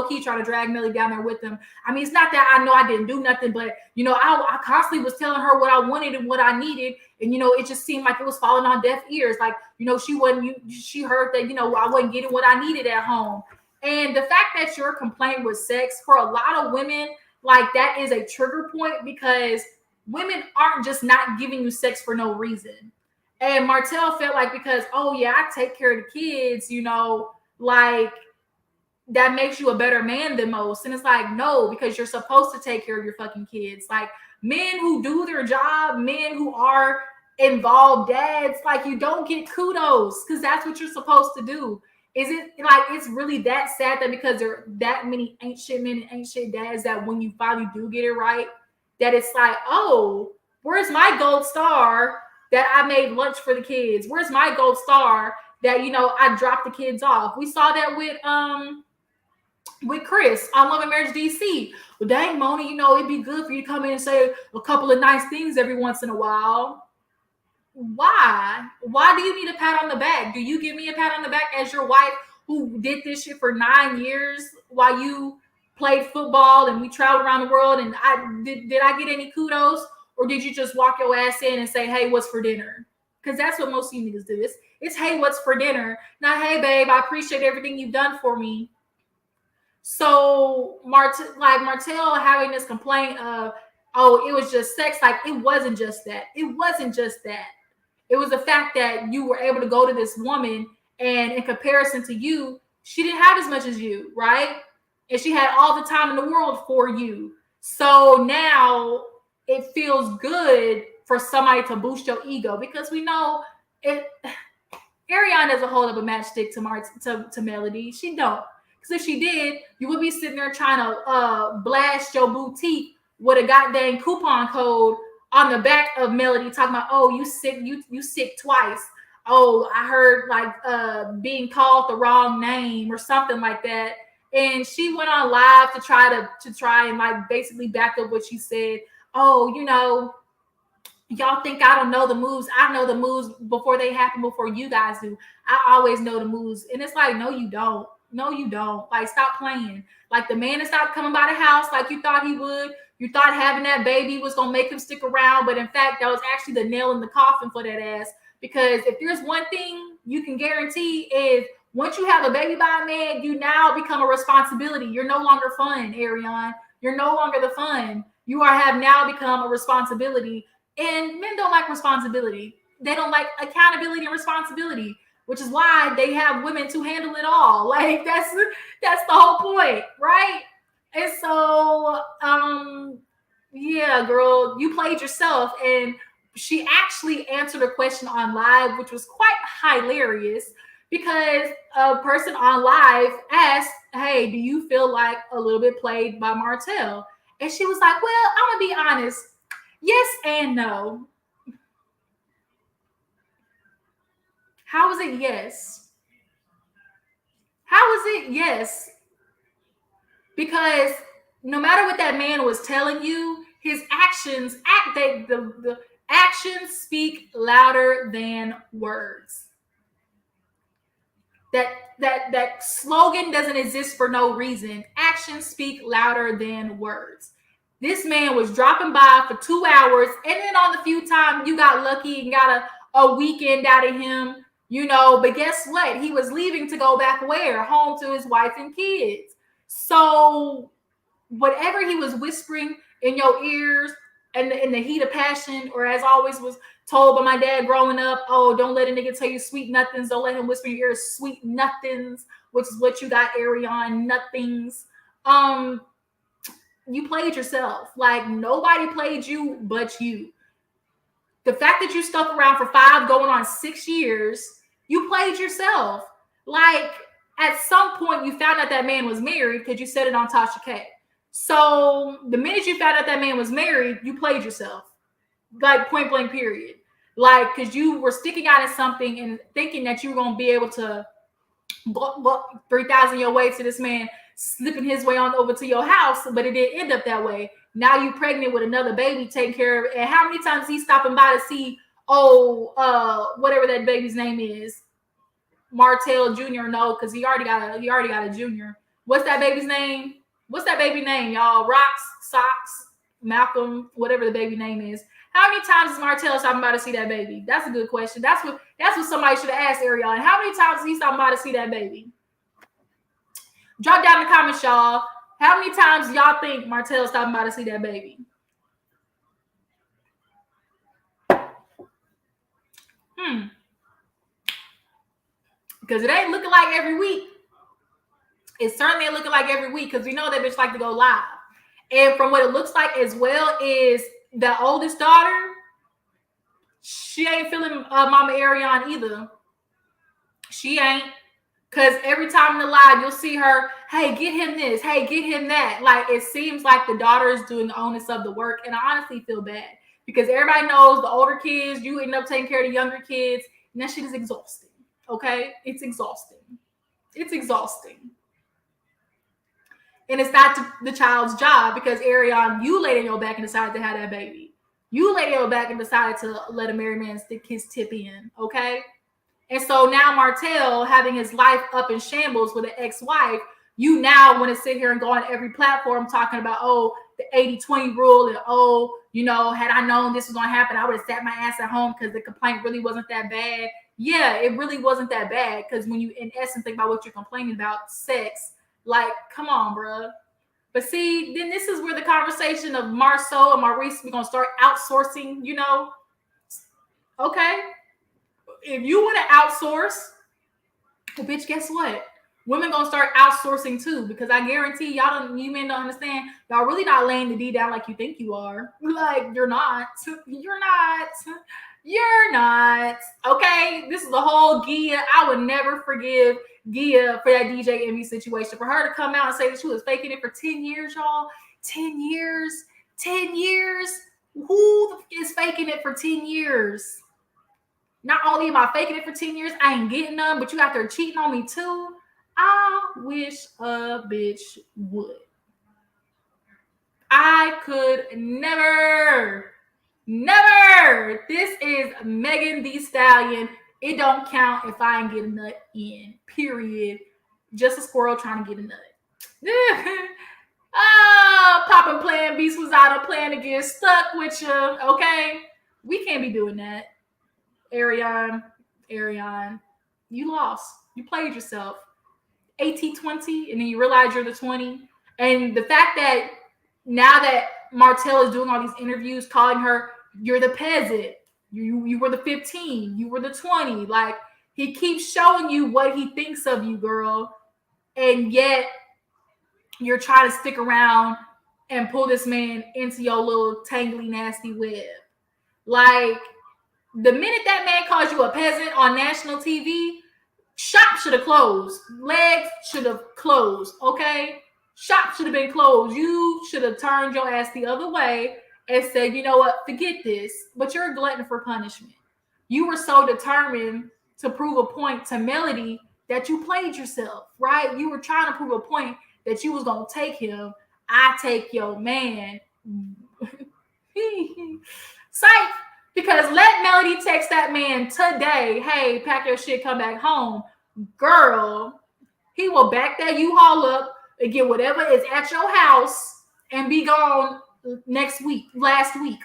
key trying to drag Melody down there with him. I mean, it's not that I know I didn't do nothing, but I constantly was telling her what I wanted and what I needed, and it just seemed like it was falling on deaf ears. Like, she heard that I wasn't getting what I needed at home. And the fact that your complaint was sex, for a lot of women, like, that is a trigger point, because women aren't just not giving you sex for no reason. And Martell felt like, because, oh yeah, I take care of the kids, like, that makes you a better man than most. And it's like, no, because you're supposed to take care of your fucking kids. Like, men who do their job, men who are involved dads, like, you don't get kudos, because that's what you're supposed to do. Is it like, it's really that sad that because there are that many ain't shit men and ain't shit dads, that when you finally do get it right, that it's like, oh, where's my gold star that I made lunch for the kids? Where's my gold star that, I dropped the kids off? We saw that with Chris on Love and Marriage DC. Well, dang, Moni, it'd be good for you to come in and say a couple of nice things every once in a while. Why? Why do you need a pat on the back? Do you give me a pat on the back as your wife who did this shit for 9 years while you played football and we traveled around the world? And did I get any kudos? Or did you just walk your ass in and say, hey, what's for dinner? Because that's what most of you niggas do. It's hey, what's for dinner? Not, hey, babe, I appreciate everything you've done for me. So Martell having this complaint of, oh, it was just sex. Like, it wasn't just that. It wasn't just that. It was the fact that you were able to go to this woman, and in comparison to you, she didn't have as much as you, right? And she had all the time in the world for you. So now it feels good for somebody to boost your ego, because we know it. Arionne doesn't hold up a matchstick to Melody. She don't. Because if she did, you would be sitting there trying to blast your boutique with a goddamn coupon code on the back of Melody, talking about, oh, you sick, you sick twice. Oh, I heard like being called the wrong name or something like that. And she went on live to try and like basically back up what she said. Oh, y'all think I don't know the moves. I know the moves before they happen, before you guys do. I always know the moves. And it's like, no, you don't. No, you don't. Like, stop playing. Like, the man that stopped coming by the house like you thought he would. You thought having that baby was going to make him stick around. But in fact, that was actually the nail in the coffin for that ass. Because if there's one thing you can guarantee is, once you have a baby by a man, you now become a responsibility. You're no longer fun, Arionne. You're no longer the fun. You have now become a responsibility. And men don't like responsibility. They don't like accountability and responsibility. which is why they have women to handle it all. Like that's the whole point, right? And so, yeah, girl, you played yourself. And she actually answered a question on live, which was quite hilarious because a person on live asked, hey, do you feel like a little bit played by Martell? And she was like, well, I'm going to be honest. Yes and no. How is it yes? How is it yes? Because no matter what that man was telling you, his actions the actions speak louder than words. That slogan doesn't exist for no reason. Actions speak louder than words. This man was dropping by for 2 hours, and then on the few times you got lucky and got a weekend out of him, but guess what? He was leaving to go back where? Home to his wife and kids. So whatever he was whispering in your ears and in the heat of passion, or as always was told by my dad growing up, oh, don't let a nigga tell you sweet nothings. Don't let him whisper in your ears sweet nothings, which is what you got, Arionne, nothings. You played yourself. Like nobody played you but you. The fact that you stuck around for 5 going on 6 years, you played yourself. Like at some point you found out that man was married because you said it on Tasha K. So the minute you found out that man was married, you played yourself. Like point blank period. Like because you were sticking out at something and thinking that you were going to be able to 3,000 your way to this man slipping his way on over to your house, but it didn't end up that way. Now you pregnant with another baby taken care of. And how many times he's stopping by to see, whatever that baby's name is, Martell Jr. No, because he already got a junior. What's that baby's name? What's that baby name, y'all? Rocks, Socks, Malcolm, whatever the baby name is. How many times is Martell stopping by to see that baby? That's a good question. That's what somebody should have asked Arionne. How many times is he stopping by to see that baby? Drop down in the comments, y'all. How many times y'all think Martell's stopping by to see that baby? Because it ain't looking like every week. It certainly ain't looking like every week because we know that bitch like to go live. And from what it looks like as well is the oldest daughter, she ain't feeling Mama Arionne either. She ain't. Because every time in the live, you'll see her, hey, get him this. Hey, get him that. Like, it seems like the daughter is doing the onus of the work. And I honestly feel bad. Because everybody knows the older kids, you end up taking care of the younger kids. And that shit is exhausting. Okay? It's exhausting. It's exhausting. And it's not the child's job because Arionne, you laid on your back and decided to have that baby. You laid on your back and decided to let a married man stick his tip in. Okay? And so now Martell having his life up in shambles with an ex-wife, you now want to sit here and go on every platform talking about, the 80-20 rule and, had I known this was going to happen, I would have sat my ass at home because the complaint really wasn't that bad. Yeah, it really wasn't that bad because when you, in essence, think about what you're complaining about, sex, like, come on, bro. But see, then this is where the conversation of Marceau and Maurice, we're going to start outsourcing, Okay. If you want to outsource, well, bitch, guess what? Women gonna start outsourcing too, because I guarantee you men don't understand. Y'all really not laying the D down like you think you are. Like you're not. You're not. Okay, this is the whole Gia. I would never forgive Gia for that DJ Envy situation. For her to come out and say that she was faking it for 10 years, y'all. 10 years. 10 years. Who is faking it for 10 years? Not only am I faking it for 10 years, I ain't getting none, but you out there cheating on me too. I wish a bitch would. I could never. This is Megan Thee Stallion. It don't count if I ain't get a nut in. Period. Just a squirrel trying to get a nut. Poppin' Plan Beast was out of plan to get stuck with you. Okay? We can't be doing that. Arionne, you lost. You played yourself. 80-20, and then you realize you're the 20. And the fact that now that Martell is doing all these interviews, calling her, you're the peasant. You were the 15. You were the 20. Like, He keeps showing you what he thinks of you, girl. And yet you're trying to stick around and pull this man into your little tangly, nasty web. Like, the minute that man calls you a peasant on national TV, shop should have closed. Legs should have closed, okay? Shop should have been closed. You should have turned your ass the other way and said, you know what, forget this. But you're a glutton for punishment. You were so determined to prove a point to Melody that you played yourself, right? You were trying to prove a point that you was going to take him. I take your man. Psych. Because let Melody text that man today, hey, pack your shit, come back home. Girl, he will back that U-Haul up and get whatever is at your house and be gone last week.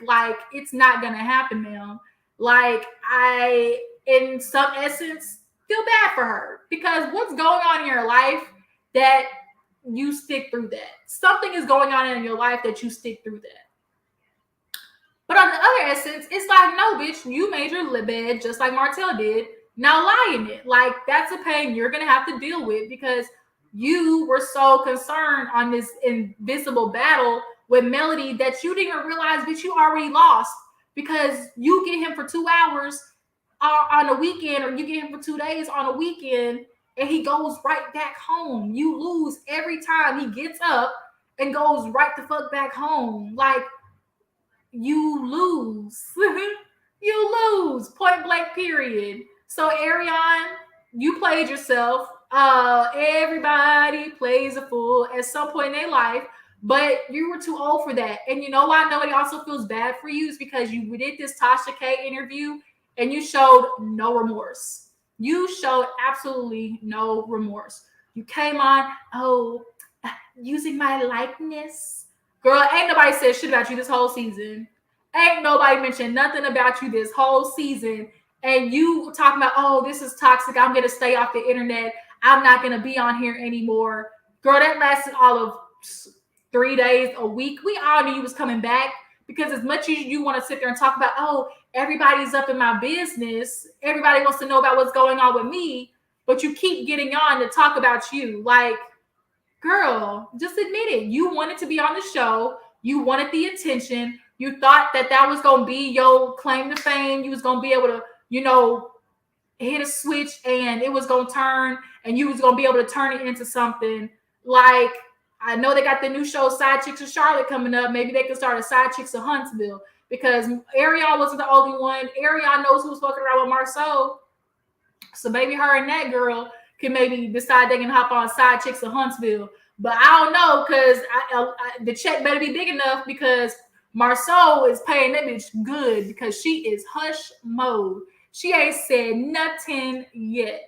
Like, it's not going to happen now. Like, I, in some essence, feel bad for her. Because what's going on in your life that you stick through that? Something is going on in your life that you stick through that. But on the other essence, it's like, no, bitch, you made your bed just like Martell did. Now lie in it. Like, that's a pain you're going to have to deal with because you were so concerned on this invisible battle with Melody that you didn't realize that you already lost because you get him for 2 hours on a weekend or you get him for 2 days on a weekend and he goes right back home. You lose every time he gets up and goes right the fuck back home. Like, you lose. You lose. Point blank, period. So, Arionne, you played yourself. Everybody plays a fool at some point in their life, but you were too old for that. And you know why nobody also feels bad for you is because you did this Tasha K interview and you showed no remorse. You showed absolutely no remorse. You came on, using my likeness. Girl, ain't nobody said shit about you this whole season. Ain't nobody mentioned nothing about you this whole season. And you talking about, this is toxic. I'm going to stay off the internet. I'm not going to be on here anymore. Girl, that lasted all of 3 days, a week. We all knew you was coming back because as much as you want to sit there and talk about, everybody's up in my business. Everybody wants to know about what's going on with me. But you keep getting on to talk about you. Like, girl, just admit it. You wanted to be on the show. You wanted the attention. You thought that was going to be your claim to fame. You was going to be able to, hit a switch and it was going to turn and you was going to be able to turn it into something. Like, I know they got the new show Side Chicks of Charlotte coming up. Maybe they can start a Side Chicks of Huntsville because Arionne wasn't the only one. Arionne knows who's fucking around with Marceau. So maybe her and that girl can maybe decide they can hop on Side Chicks of Huntsville. But I don't know because the check better be big enough because Marceau is paying that bitch good because she is hush mode. She ain't said nothing yet.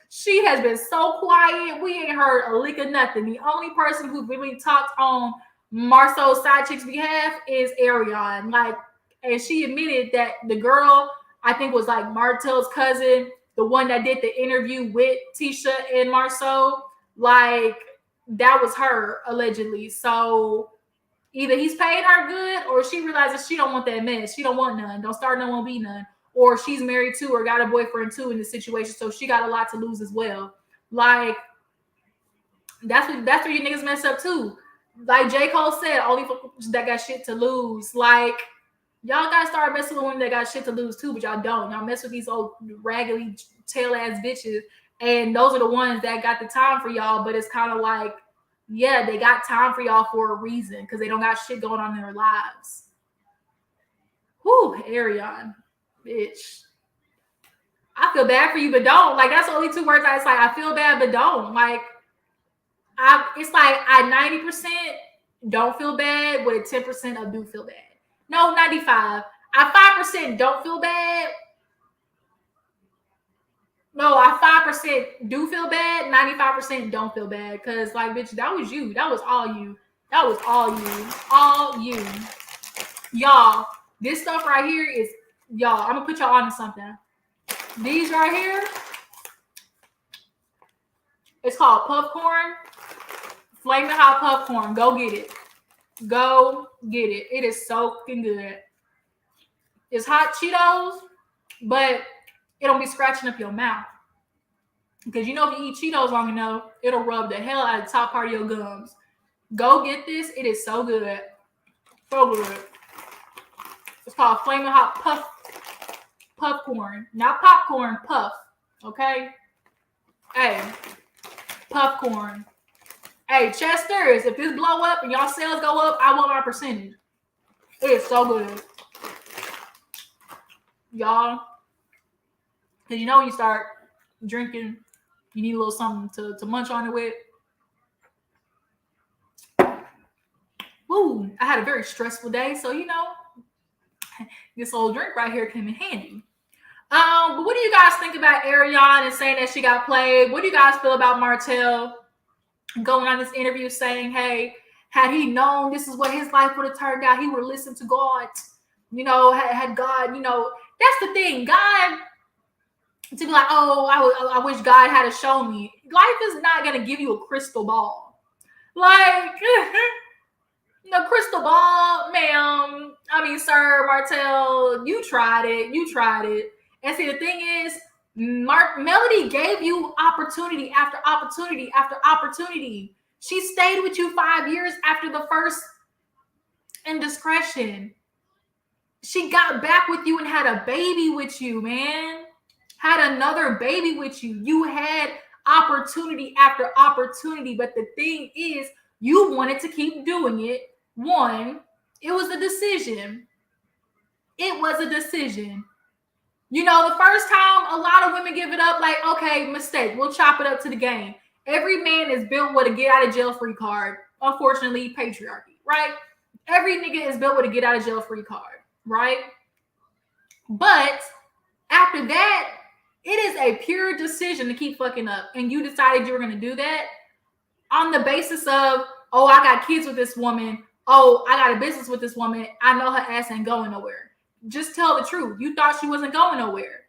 She has been so quiet. We ain't heard a lick of nothing. The only person who really talked on Marceau's Side Chick's behalf is Arionne. Like, and she admitted that the girl, I think was like Martell's cousin, the one that did the interview with Tisha and Marceau, like that was her allegedly. So either he's paying her good or she realizes she don't want that mess. She don't want none. Don't start none, won't be none. Or she's married too or got a boyfriend too in this situation. So she got a lot to lose as well. Like, that's where you niggas mess up too. Like J. Cole said, only that got shit to lose. Like, y'all gotta start messing with women that got shit to lose too, but y'all don't. Y'all mess with these old raggedy tail ass bitches. And those are the ones that got the time for y'all. But it's kind of like, yeah, they got time for y'all for a reason because they don't got shit going on in their lives. Whew, Arionne, bitch. I feel bad for you, but don't. Like, that's the only 2 words it's like, I feel bad, but don't. Like, it's like I 90% don't feel bad with a 10% of do feel bad. No, 95. I 5% don't feel bad. No, I 5% do feel bad. 95% don't feel bad. Because, like, bitch, that was you. That was all you. That was all you. All you. Y'all, this stuff right here is, y'all, I'm going to put y'all on to something. These right here, it's called Puffcorn. Flaming Hot Puffcorn. Go get it. Go get it. It is so fucking good. It's hot Cheetos, but it don't be scratching up your mouth. Because you know, if you eat Cheetos long enough, it'll rub the hell out of the top part of your gums. Go get this. It is so good. So good. It's called Flaming Hot Puff corn. Not popcorn, puff. Okay? Hey, puff corn. Hey, Chesters, if this blow up and y'all sales go up, I want my percentage. It is so good. Y'all, because you know when you start drinking, you need a little something to munch on it with. Woo, I had a very stressful day, so you know, this old drink right here came in handy. But what do you guys think about Arionne and saying that she got played? What do you guys feel about Martell going on this interview saying, hey, had he known this is what his life would have turned out, he would have listened to God. You know, had God, you know, that's the thing. God, to be like, oh, I wish God had shown me. Life is not going to give you a crystal ball. Like, the crystal ball, ma'am. I mean, sir, Martell, you tried it. And see, the thing is, Melody gave you opportunity after opportunity after opportunity. She stayed with you 5 years after the first indiscretion. She got back with you and had a baby with you, man. Had another baby with you. You had opportunity after opportunity. But the thing is, you wanted to keep doing it. One, it was a decision. It was a decision. You know, the first time, a lot of women give it up like, okay, mistake. We'll chop it up to the game. Every man is built with a get out of jail free card. Unfortunately, patriarchy, right? Every nigga is built with a get out of jail free card, right? But after that, it is a pure decision to keep fucking up. And you decided you were going to do that on the basis of, oh, I got kids with this woman. Oh, I got a business with this woman. I know her ass ain't going nowhere. Just tell the truth. You thought she wasn't going nowhere.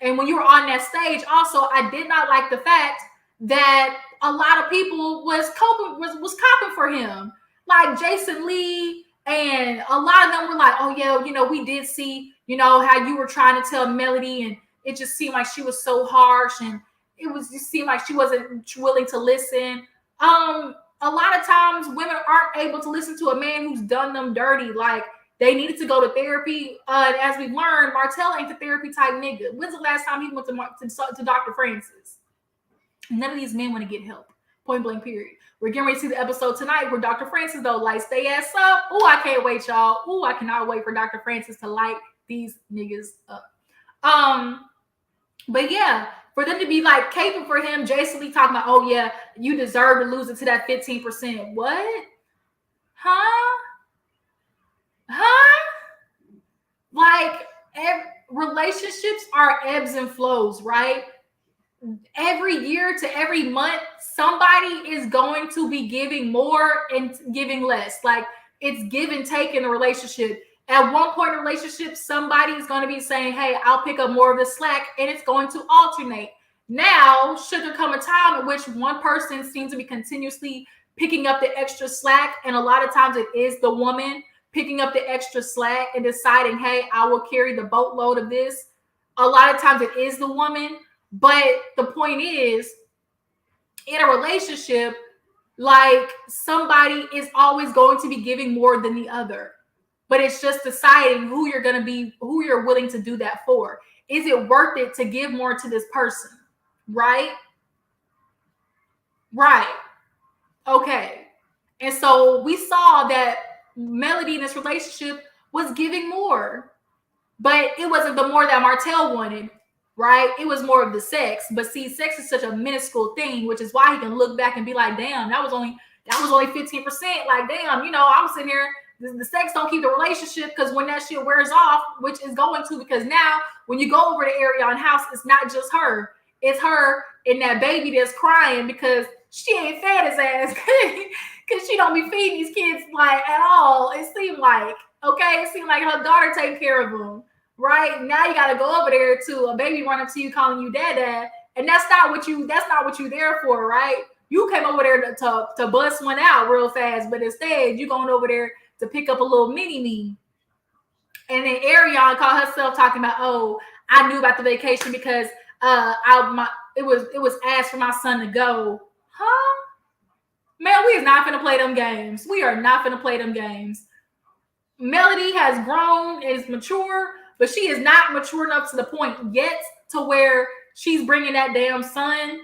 And when you were on that stage, also, I did not like the fact that a lot of people was copping for him. Like Jason Lee, and a lot of them were like, oh, yeah, you know, we did see, you know, how you were trying to tell Melody, and it just seemed like she was so harsh, and just seemed like she wasn't willing to listen. A lot of times women aren't able to listen to a man who's done them dirty. Like, they needed to go to therapy. As we've learned, Martell ain't the therapy type nigga. When's the last time he went to Dr. Francis? None of these men want to get help. Point blank, period. We're getting ready to see the episode tonight where Dr. Francis, though, lights they ass up. Oh, I can't wait, y'all. Oh, I cannot wait for Dr. Francis to light these niggas up. But yeah, for them to be like caping for him, Jason Lee talking about, oh yeah, you deserve to lose it to that 15%. What? Huh? Like, relationships are ebbs and flows, right? Every year to every month, somebody is going to be giving more and giving less. Like, it's give and take in the relationship. At one point in the relationship, somebody is going to be saying, hey, I'll pick up more of the slack, and it's going to alternate. Now, should there come a time in which one person seems to be continuously picking up the extra slack, and a lot of times it is the woman picking up the extra slack and deciding, hey, I will carry the boatload of this. A lot of times it is the woman. But the point is, in a relationship, like, somebody is always going to be giving more than the other. But it's just deciding who you're going to be, who you're willing to do that for. Is it worth it to give more to this person? Right? Right. Okay. And so we saw that Melody in this relationship was giving more. But it wasn't the more that Martell wanted. Right? It was more of the sex. But see, sex is such a minuscule thing, which is why he can look back and be like, damn, that was only 15%. Like, damn, you know, I'm sitting here, the sex don't keep the relationship, because when that shit wears off, which is going to, because now when you go over to Arionne house, it's not just her. It's her and that baby that's crying because she ain't fed his ass, because she don't be feeding these kids like at all. It seemed like, okay, it seemed like her daughter taking care of them. Right now, you got to go over there to a baby run up to you calling you dad, and that's not what you there for, right? You came over there to bust one out real fast, but instead you going over there to pick up a little mini me. And then Arionne caught herself talking about, oh, I knew about the vacation because it was asked for my son to go. Huh? Man, we is not finna play them games. We are not finna play them games. Melody has grown, is mature, but she is not mature enough to the point yet to where she's bringing that damn son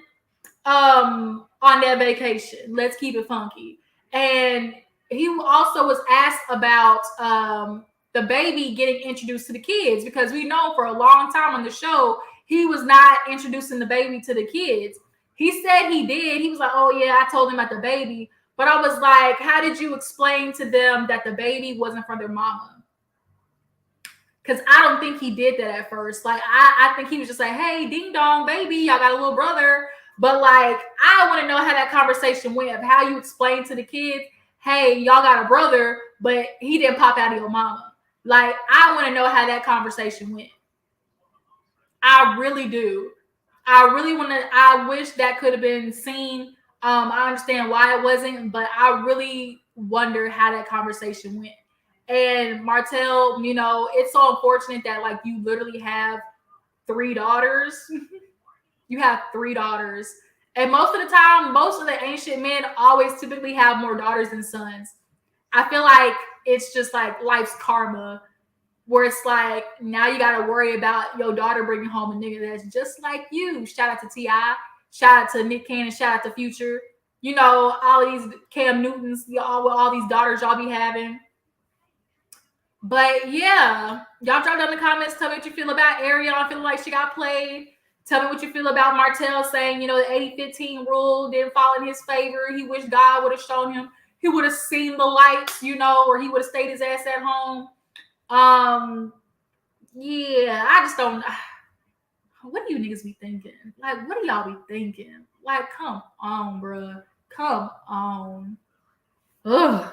on that vacation. Let's keep it funky. And he also was asked about the baby getting introduced to the kids, because we know for a long time on the show he was not introducing the baby to the kids. He said he did. He was like, oh yeah, I told him about the baby. But I was like, how did you explain to them that the baby wasn't from their mama? Because I don't think he did that at first. Like, I think he was just like, hey, ding dong, baby, y'all got a little brother. But like, I want to know how that conversation went, of how you explain to the kids, hey, y'all got a brother, but he didn't pop out of your mama. Like, I want to know how that conversation went. I really do. I wish that could have been seen. I understand why it wasn't, but I really wonder how that conversation went. And Martell, you know, it's so unfortunate that like you literally have 3 daughters. You have 3 daughters. And most of the time, most of the ancient men always typically have more daughters than sons. I feel like it's just like life's karma, where it's like, now you got to worry about your daughter bringing home a nigga that's just like you. Shout out to T.I., shout out to Nick Cannon, shout out to Future. You know, all these Cam Newtons, all these daughters y'all be having. But yeah, y'all drop down in the comments. Tell me what you feel about Arionne feeling like she got played. Tell me what you feel about Martell saying, you know, the 80-15 rule didn't fall in his favor. He wished God would have shown him. He would have seen the lights, you know, or he would have stayed his ass at home. Yeah, I just don't. What do you niggas be thinking? Like, what do y'all be thinking? Like, come on, bruh. Come on. Ugh.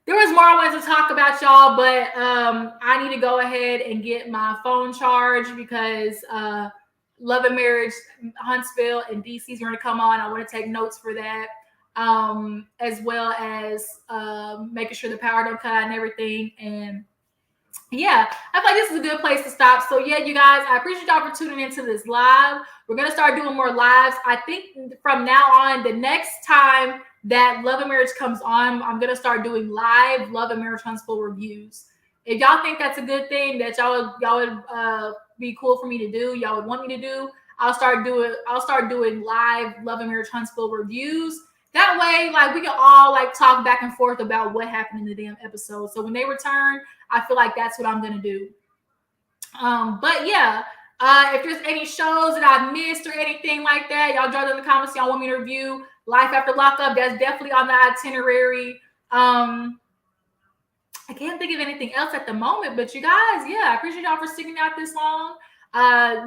There was more I wanted to talk about, y'all, but I need to go ahead and get my phone charged, because Love and Marriage Huntsville and DC is going to come on. I want to take notes for that, as well as making sure the power don't cut out and everything. And yeah, I feel like this is a good place to stop. So yeah, you guys, I appreciate y'all for tuning into this live. We're going to start doing more lives. I think from now on, the next time that Love and Marriage comes on, I'm going to start doing live Love and Marriage Huntsville reviews. If y'all think that's a good thing, that y'all would be cool for me to do, y'all would want me to do, I'll start doing live Love and Marriage Huntsville reviews. That way, like, we can all like talk back and forth about what happened in the damn episode. So when they return, I feel like that's what I'm gonna do. But yeah, if there's any shows that I've missed or anything like that, y'all drop it in the comments. Y'all want me to review Life After Lockup? That's definitely on the itinerary. I can't think of anything else at the moment, but you guys, yeah, I appreciate y'all for sticking out this long.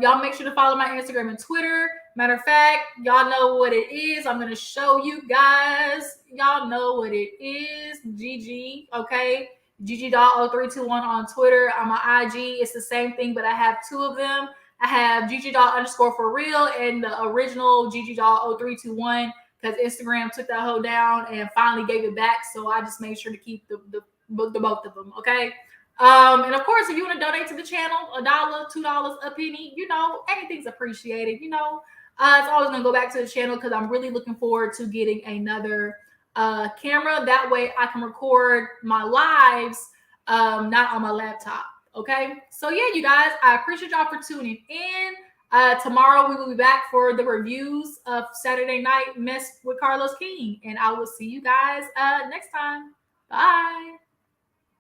Y'all make sure to follow my Instagram and Twitter. Matter of fact, y'all know what it is. I'm gonna show you guys. Y'all know what it is. GG, okay? GG.0321 on Twitter. On my IG, it's the same thing, but I have 2 of them. I have GG._for_real and the original GG.0321, because Instagram took that hoe down and finally gave it back. So I just made sure to keep the both of them, okay? And of course, if you want to donate to the channel, $1, $2, a penny, you know, anything's appreciated, you know. It's always gonna go back to the channel, because I'm really looking forward to getting another camera. That way I can record my lives not on my laptop. Okay, so yeah, you guys, I appreciate y'all for tuning in. Tomorrow we will be back for the reviews of Saturday Night Mess with Carlos King, and I will see you guys next time. Bye.